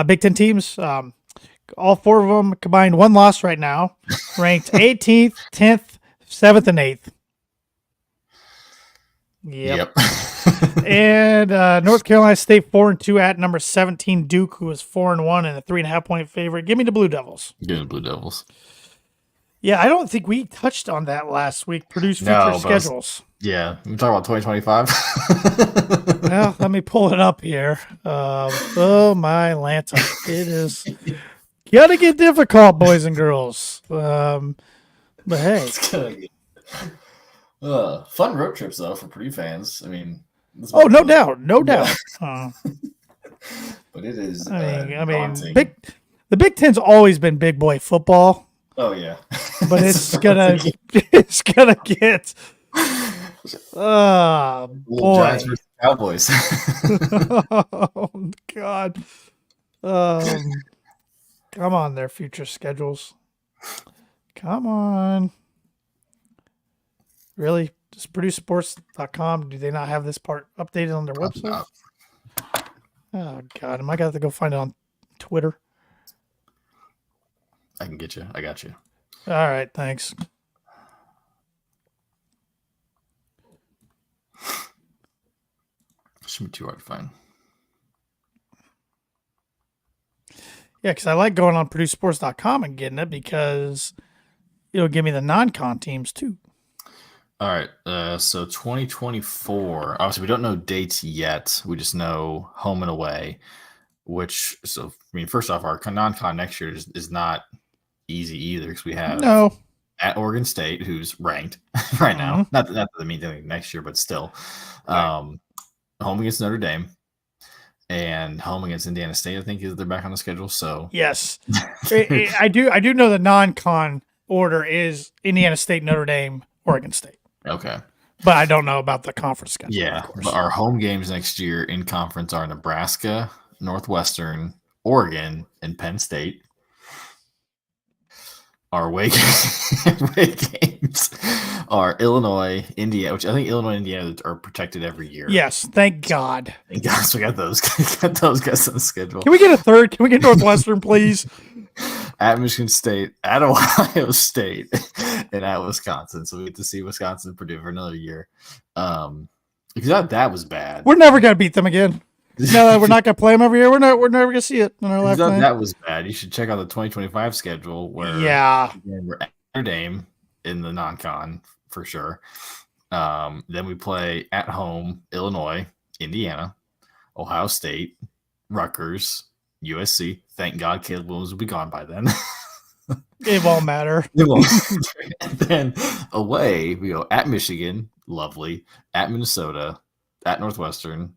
Big Ten teams, all 4 of them combined 1 loss right now, ranked 18th, 10th, 7th, and 8th. Yep. And North Carolina State 4-2 at number 17, Duke, who is 4-1 and a 3.5-point favorite. Give me the Blue Devils. Give me the Blue Devils. Yeah, I don't think we touched on that last week. Purdue's future schedules. Yeah, we talking about 2025. Well, let me pull it up here. Oh my Lanta, it is gonna get difficult, boys and girls. But hey, it's gonna get fun road trips though for Purdue fans. I mean, no doubt. But it is. I mean, the Big Ten's always been big boy football. Oh yeah, but it's gonna get. Oh boy, Giants versus Cowboys. Oh God. Come on, their future schedules. Come on. Really? Does PurdueSports.com, do they not have this part updated on their website? Oh, God. Am I going to have to go find it on Twitter? I can get you. I got you. All right, thanks. Shouldn't be too hard to find. Yeah, because I like going on PurdueSports.com and getting it because it'll give me the non-con teams too. All right. So 2024. Obviously, we don't know dates yet. We just know home and away. First off, our non-con next year is not easy either because we have No. at Oregon State, who's ranked right now. Not that they mean anything next year, but still. Home against Notre Dame and home against Indiana State. I think they're back on the schedule. So yes, I do know the non-con order is Indiana State, Notre Dame, Oregon State. Okay. But I don't know about the conference schedule. Yeah, but our home games next year in conference are Nebraska, Northwestern, Oregon, and Penn State. Our away games are Illinois, Indiana, which I think Illinois and Indiana are protected every year. Yes, thank God. Thank God, so we got those guys on the schedule. Can we get a third? Can we get Northwestern, please? At Michigan State, at Ohio State, and at Wisconsin. So we get to see Wisconsin and Purdue for another year. Because that was bad. We're never gonna beat them again. No, we're not gonna play them every year. We're never gonna see it in our lifetime. That was bad. You should check out the 2025 schedule where we're at Notre Dame in the non-con for sure. Then we play at home Illinois, Indiana, Ohio State, Rutgers, USC. Thank God Caleb Williams will be gone by then. It won't matter. It won't. And then away we go at Michigan, lovely, at Minnesota, at Northwestern,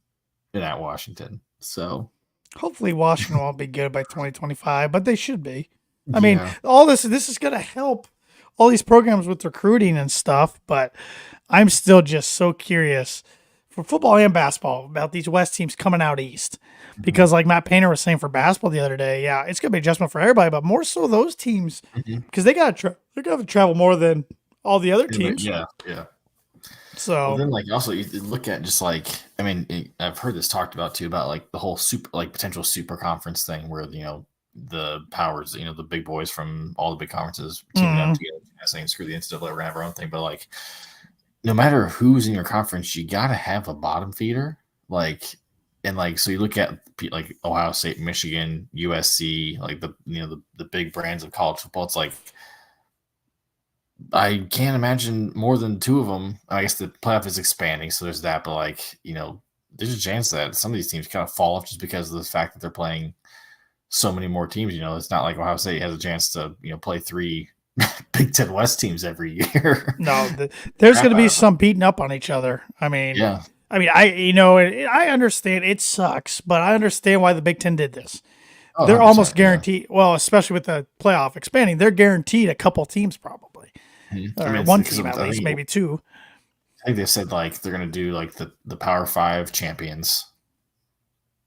and at Washington. So hopefully Washington won't be good by 2025, but they should be. I mean, all this is going to help all these programs with recruiting and stuff, but I'm still just so curious for football and basketball about these West teams coming out East. Because like Matt Painter was saying for basketball the other day, yeah, it's going to be adjustment for everybody, but more so those teams because they got to travel more than all the other teams. Yeah. So then, also you look at just I've heard this talked about too about like the whole potential super conference thing where the powers, the big boys from all the big conferences teaming up together, saying screw the NCAA, we're gonna have our own thing. But no matter who's in your conference, you gotta have a bottom feeder. So you look at Ohio State, Michigan, USC, the big brands of college football. It's like I can't imagine more than two of them. I guess the playoff is expanding, so there's that. But there's a chance that some of these teams kind of fall off just because of the fact that they're playing so many more teams. It's not like Ohio State has a chance to play three Big Ten West teams every year. No, there's going to be some beating up on each other. I mean, yeah. I understand it sucks, but I understand why the Big Ten did this. They're almost guaranteed. Yeah. Well, especially with the playoff expanding, they're guaranteed a couple teams probably. Or one team at least, maybe two. I think they said they're going to do the Power 5 champions.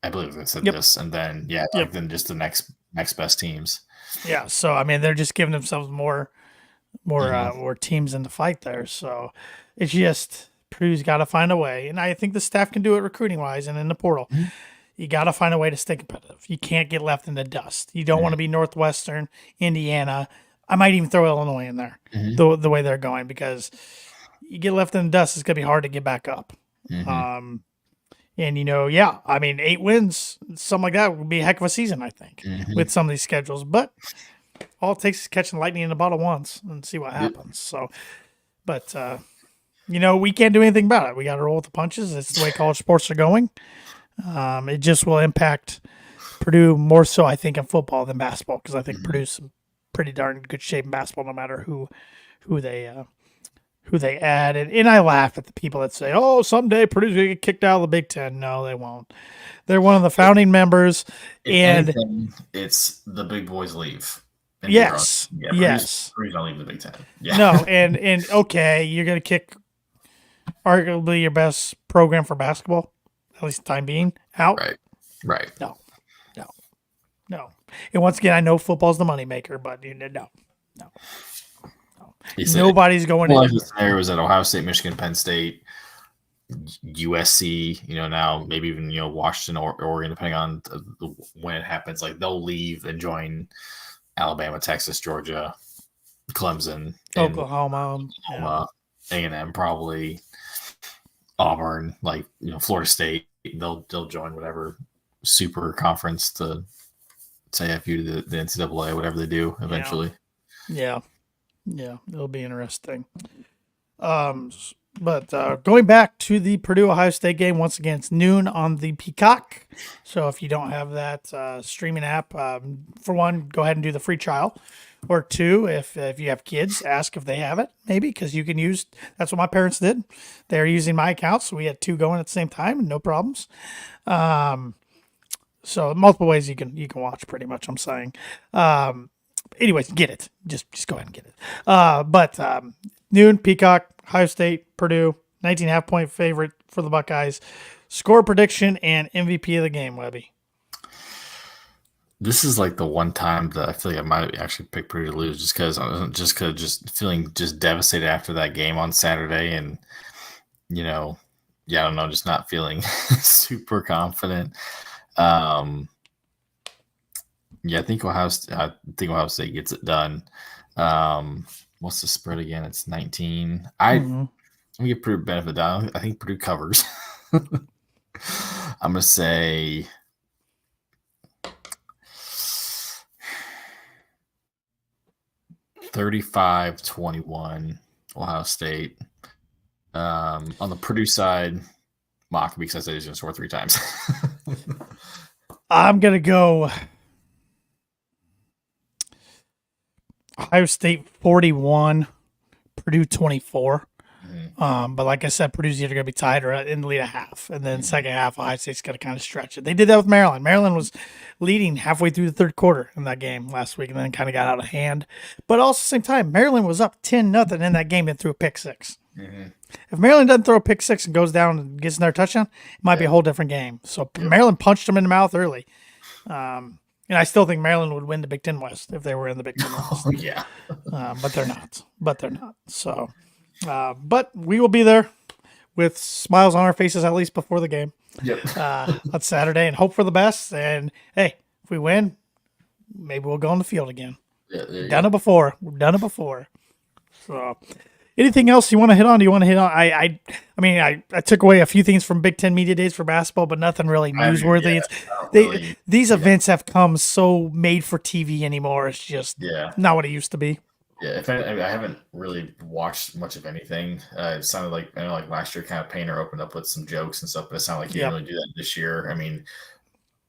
I believe they said this, and then then just the next best teams. Yeah, so I mean they're just giving themselves more teams in the fight there. So it's just Purdue's got to find a way, and I think the staff can do it recruiting wise and in the portal. Mm-hmm. You got to find a way to stay competitive. You can't get left in the dust. You don't want to be Northwestern, Indiana. I might even throw Illinois in there, the way they're going, because you get left in the dust, it's going to be hard to get back up. And, 8 wins, something like that would be a heck of a season, I think, with some of these schedules. But all it takes is catching lightning in the bottle once and see what happens. So, but, we can't do anything about it. We got to roll with the punches. It's the way college sports are going. It just will impact Purdue more so, I think, in football than basketball, because I think Purdue's in pretty darn good shape in basketball, no matter who they add. And I laugh at the people that say, "Oh, someday Purdue's gonna get kicked out of the Big Ten." No, they won't. They're one of the founding members, and it's the big boys leave. Yes. Purdue's not leaving the Big Ten. Yeah. No, and okay, you're gonna kick arguably your best program for basketball, at least time being, out. Right. No. And once again, I know football's the moneymaker, but no. Nobody's going in. There was at Ohio State, Michigan, Penn State, USC, now maybe even, Washington or Oregon, depending on when it happens. They'll leave and join Alabama, Texas, Georgia, Clemson, and Oklahoma, Oklahoma, A&M probably, Auburn, like Florida State. They'll join whatever super conference to say F you to the NCAA, whatever they do eventually. Yeah, it'll be interesting. But going back to the Purdue Ohio State game, once again, it's noon on the Peacock. So if you don't have that streaming app, for one, go ahead and do the free trial. Or two, if you have kids, ask if they have it, maybe, because you can use. That's what my parents did. They're using my account, so we had two going at the same time, and no problems. So multiple ways you can watch. Pretty much, I'm saying. Anyways, get it. Just go ahead and get it. But noon, Peacock, Ohio State, Purdue, 19.5 point favorite for the Buckeyes. Score prediction and MVP of the game, Webby. This is like the one time that I feel like I might actually pick Purdue to lose, just because just feeling just devastated after that game on Saturday, and I don't know, just not feeling super confident. I think Ohio State gets it done. What's the spread again? It's 19. I'm gonna give Purdue benefit down. I think Purdue covers. I'm gonna say 35-21 Ohio State. On the Purdue side, mock because I said he's going to score 3 times. I'm going to go Ohio State 41, Purdue 24. But like I said, Purdue's either going to be tied or in the lead a half. And then second half, Ohio State's going to kind of stretch it. They did that with Maryland. Maryland was leading halfway through the third quarter in that game last week and then kind of got out of hand. But also at the same time, Maryland was up 10-0 in that game and threw a pick six. If Maryland doesn't throw a pick six and goes down and gets another touchdown, it might be a whole different game. So Maryland punched them in the mouth early. And I still think Maryland would win the Big Ten West if they were in the Big Ten West. But they're not. So... but we will be there with smiles on our faces at least before the game on Saturday and hope for the best. And hey, if we win, maybe we'll go on the field again. We've done it before. So anything else you want to hit on? Do you want to hit on? I took away a few things from Big Ten Media Days for basketball, but nothing really newsworthy. These events have come so made for TV anymore. It's just not what it used to be. Yeah, I haven't really watched much of anything. It sounded like last year, kind of Painter opened up with some jokes and stuff, but it sounded like he didn't really do that this year. I mean,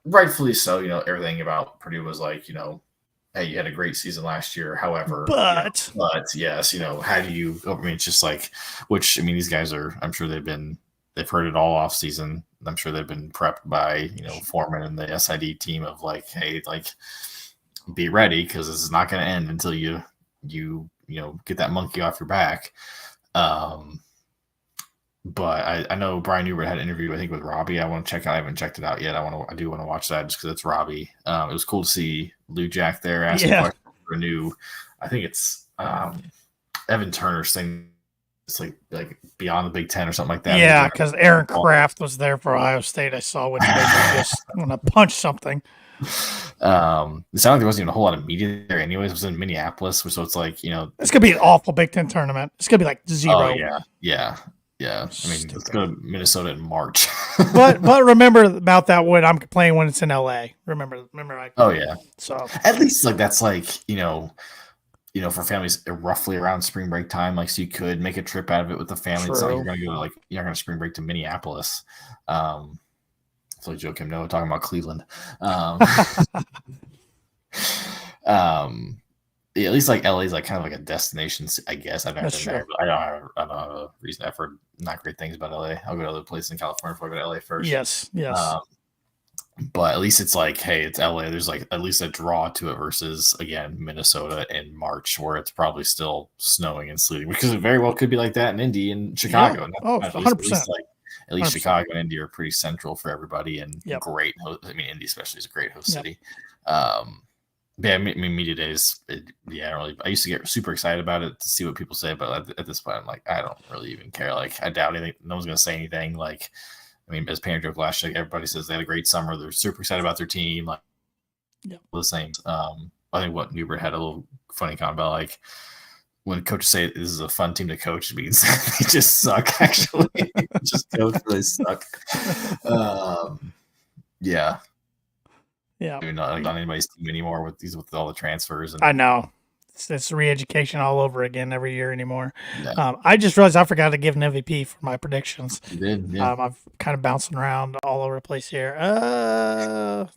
rightfully so. Everything about Purdue was like, hey, you had a great season last year. However, but yes, how do you? I mean, it's just like, these guys are. I'm sure they've heard it all off season. I'm sure they've been prepped by Foreman and the SID team of like, hey, like, be ready because this is not going to end until you get that monkey off your back. But I know Brian Newbert had an interview, I think, with Robbie. I want to check out. I haven't checked it out yet. I do want to watch that just because it's Robbie. It was cool to see Lou Jack there asking questions for a new. I think it's Evan Turner's thing. It's like beyond the Big Ten or something like that. Yeah, because Aaron Kraft was there for Ohio State. I saw when he just want to punch something. It sounded like there wasn't even a whole lot of media there anyways. It was in Minneapolis, so it's like, it's gonna be an awful Big Ten tournament. It's gonna be like 0. Oh, yeah. I mean, let's go to Minnesota in March. but remember about that when I'm playing when it's in LA. Remember so at least like that's like for families roughly around spring break time, like, so you could make a trip out of it with the family. It's not like you're gonna go you're not gonna spring break to Minneapolis. So Joakim Noah talking about Cleveland. At least like LA is like kind of like a destination, I guess. I've never been there, but I don't have a reason. I've heard not great things about LA. I'll go to other places in California before I go to LA first. Yes. But at least it's like, hey, it's LA. There's like at least a draw to it versus, again, Minnesota in March, where it's probably still snowing and sleeting, because it very well could be like that in Indy and Chicago. Yeah. 100%. At least 100%. Chicago and Indy are pretty central for everybody, and great. I mean, Indy especially is a great host city. Yeah, I mean, media days. I used to get super excited about it to see what people say, but at this point, I'm like, I don't really even care. Like, I doubt anything. No one's going to say anything. Like, I mean, as Painter joke last year, everybody says they had a great summer. They're super excited about their team. Like, the same. I think what Newbert had a little funny comment about, like, when coaches say this is a fun team to coach, it means they just suck. Actually, just coach, they suck. Yeah, Yeah, maybe not on anybody's team anymore with all the transfers. And I know. It's re-education all over again every year anymore. yeah, I just realized I forgot to give an MVP for my predictions. you did. Yeah, I've kind of bouncing around all over the place here.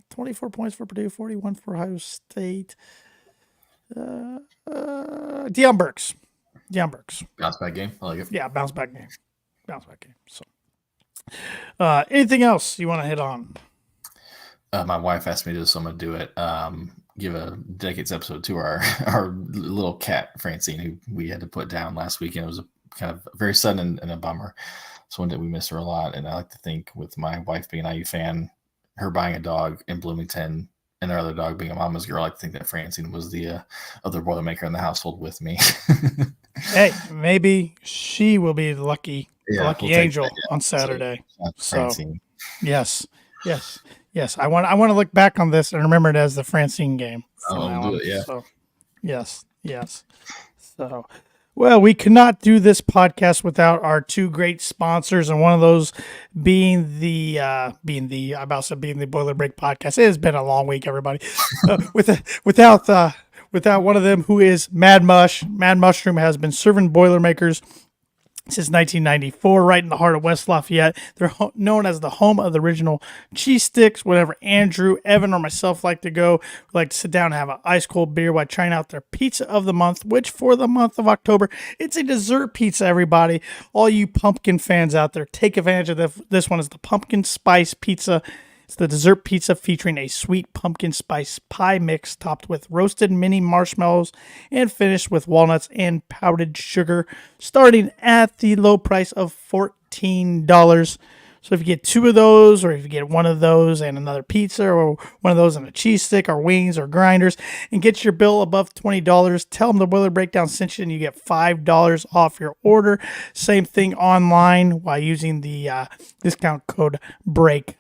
24 points for Purdue, 41 for Ohio State. Deion Burks. bounce back game. I like it. Yeah, bounce back game. So, anything else you want to hit on? My wife asked me to do this, so I'm gonna do it. Give a decades episode to our little cat Francine, who we had to put down last weekend. It was a kind of very sudden and a bummer. So one day we miss her a lot, and I like to think, with my wife being an IU fan, her buying a dog in Bloomington, and our other dog being a mama's girl, I like to think that Francine was the other Boilermaker in the household with me. Hey, maybe she will be the lucky angel on Saturday. So, Francine. yes. I want to look back on this and remember it as the Francine game. I'll do it. Yeah. So, yes. So, well, we could not do this podcast without our two great sponsors, and one of those being the Boiler Break podcast. It has been a long week, everybody. Without one of them, who is Mad Mush. Mad Mushroom has been serving Boilermakers since 1994, right in the heart of West Lafayette. They're known as the home of the original cheese sticks. Whenever Andrew, Evan, or myself like to go, we like to sit down and have an ice cold beer while trying out their pizza of the month, which for the month of October, it's a dessert pizza, everybody. All you pumpkin fans out there, take advantage of this one. Is the pumpkin spice pizza. It's the dessert pizza featuring a sweet pumpkin spice pie mix topped with roasted mini marshmallows and finished with walnuts and powdered sugar, starting at the low price of $14. So if you get two of those, or if you get one of those and another pizza, or one of those and a cheese stick, or wings, or grinders, and get your bill above $20, tell them the Boiler Breakdown sent you, and you get $5 off your order. Same thing online while using the discount code BREAK5.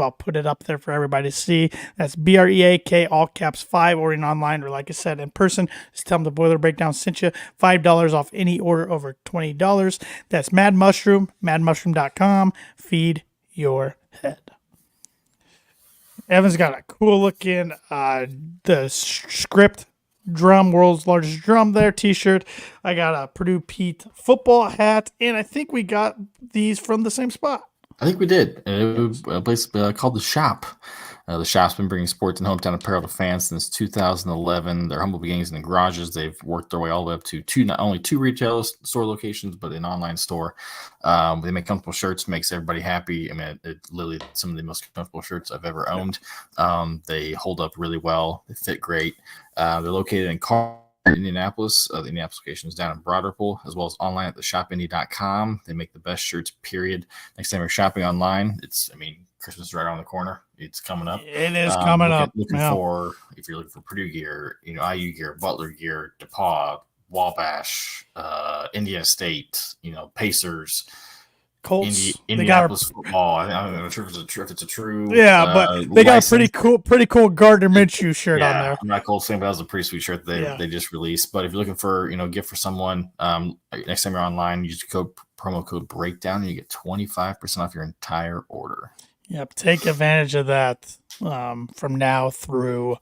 I'll put it up there for everybody to see. That's BREAK, all caps 5, ordering online, or like I said, in person. Just tell them the Boiler Breakdown sent you. $5 off any order over $20. That's Mad Mushroom, madmushroom.com. Feed your head. Evan's got a cool looking the script drum, world's largest drum there, t-shirt. I got a Purdue Pete football hat, and I think we got these from the same spot. I think we did. It was a place called The Shop. The Shop's been bringing sports and hometown apparel to fans since 2011. Their humble beginnings in the garages. They've worked their way all the way up to not only two retail store locations, but an online store. They make comfortable shirts, makes everybody happy. I mean, it's literally some of the most comfortable shirts I've ever owned. They hold up really well. They fit great. They're located in Indianapolis. The Indianapolis location is down in Broad Ripple, as well as online at theshopindy.com. They make the best shirts, period. Next time you're shopping online, Christmas is right around the corner. It's coming up. It is coming up. Looking for, if you're looking for Purdue gear, IU gear, Butler gear, DePaul, Wabash, Indiana State, Pacers, Colts. Indianapolis football. I'm not sure if it's a true. Yeah, but they got a pretty cool Gardner Minshew shirt on there. I'm not Colts fan, but that was a pretty sweet shirt they just released. But if you're looking for gift for someone, next time you're online, use promo code BREAKDOWN, and you get 25% off your entire order. Yep, take advantage of that from now through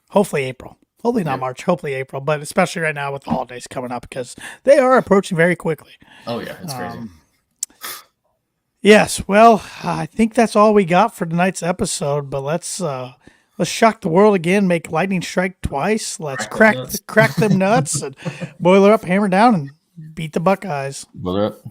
hopefully April. Hopefully not March, hopefully April, but especially right now with the holidays coming up, because they are approaching very quickly. Oh, yeah, it's crazy. Yes, well, I think that's all we got for tonight's episode, but let's shock the world again, make lightning strike twice. Let's crack them nuts and boiler up, hammer down, and beat the Buckeyes. Boiler up.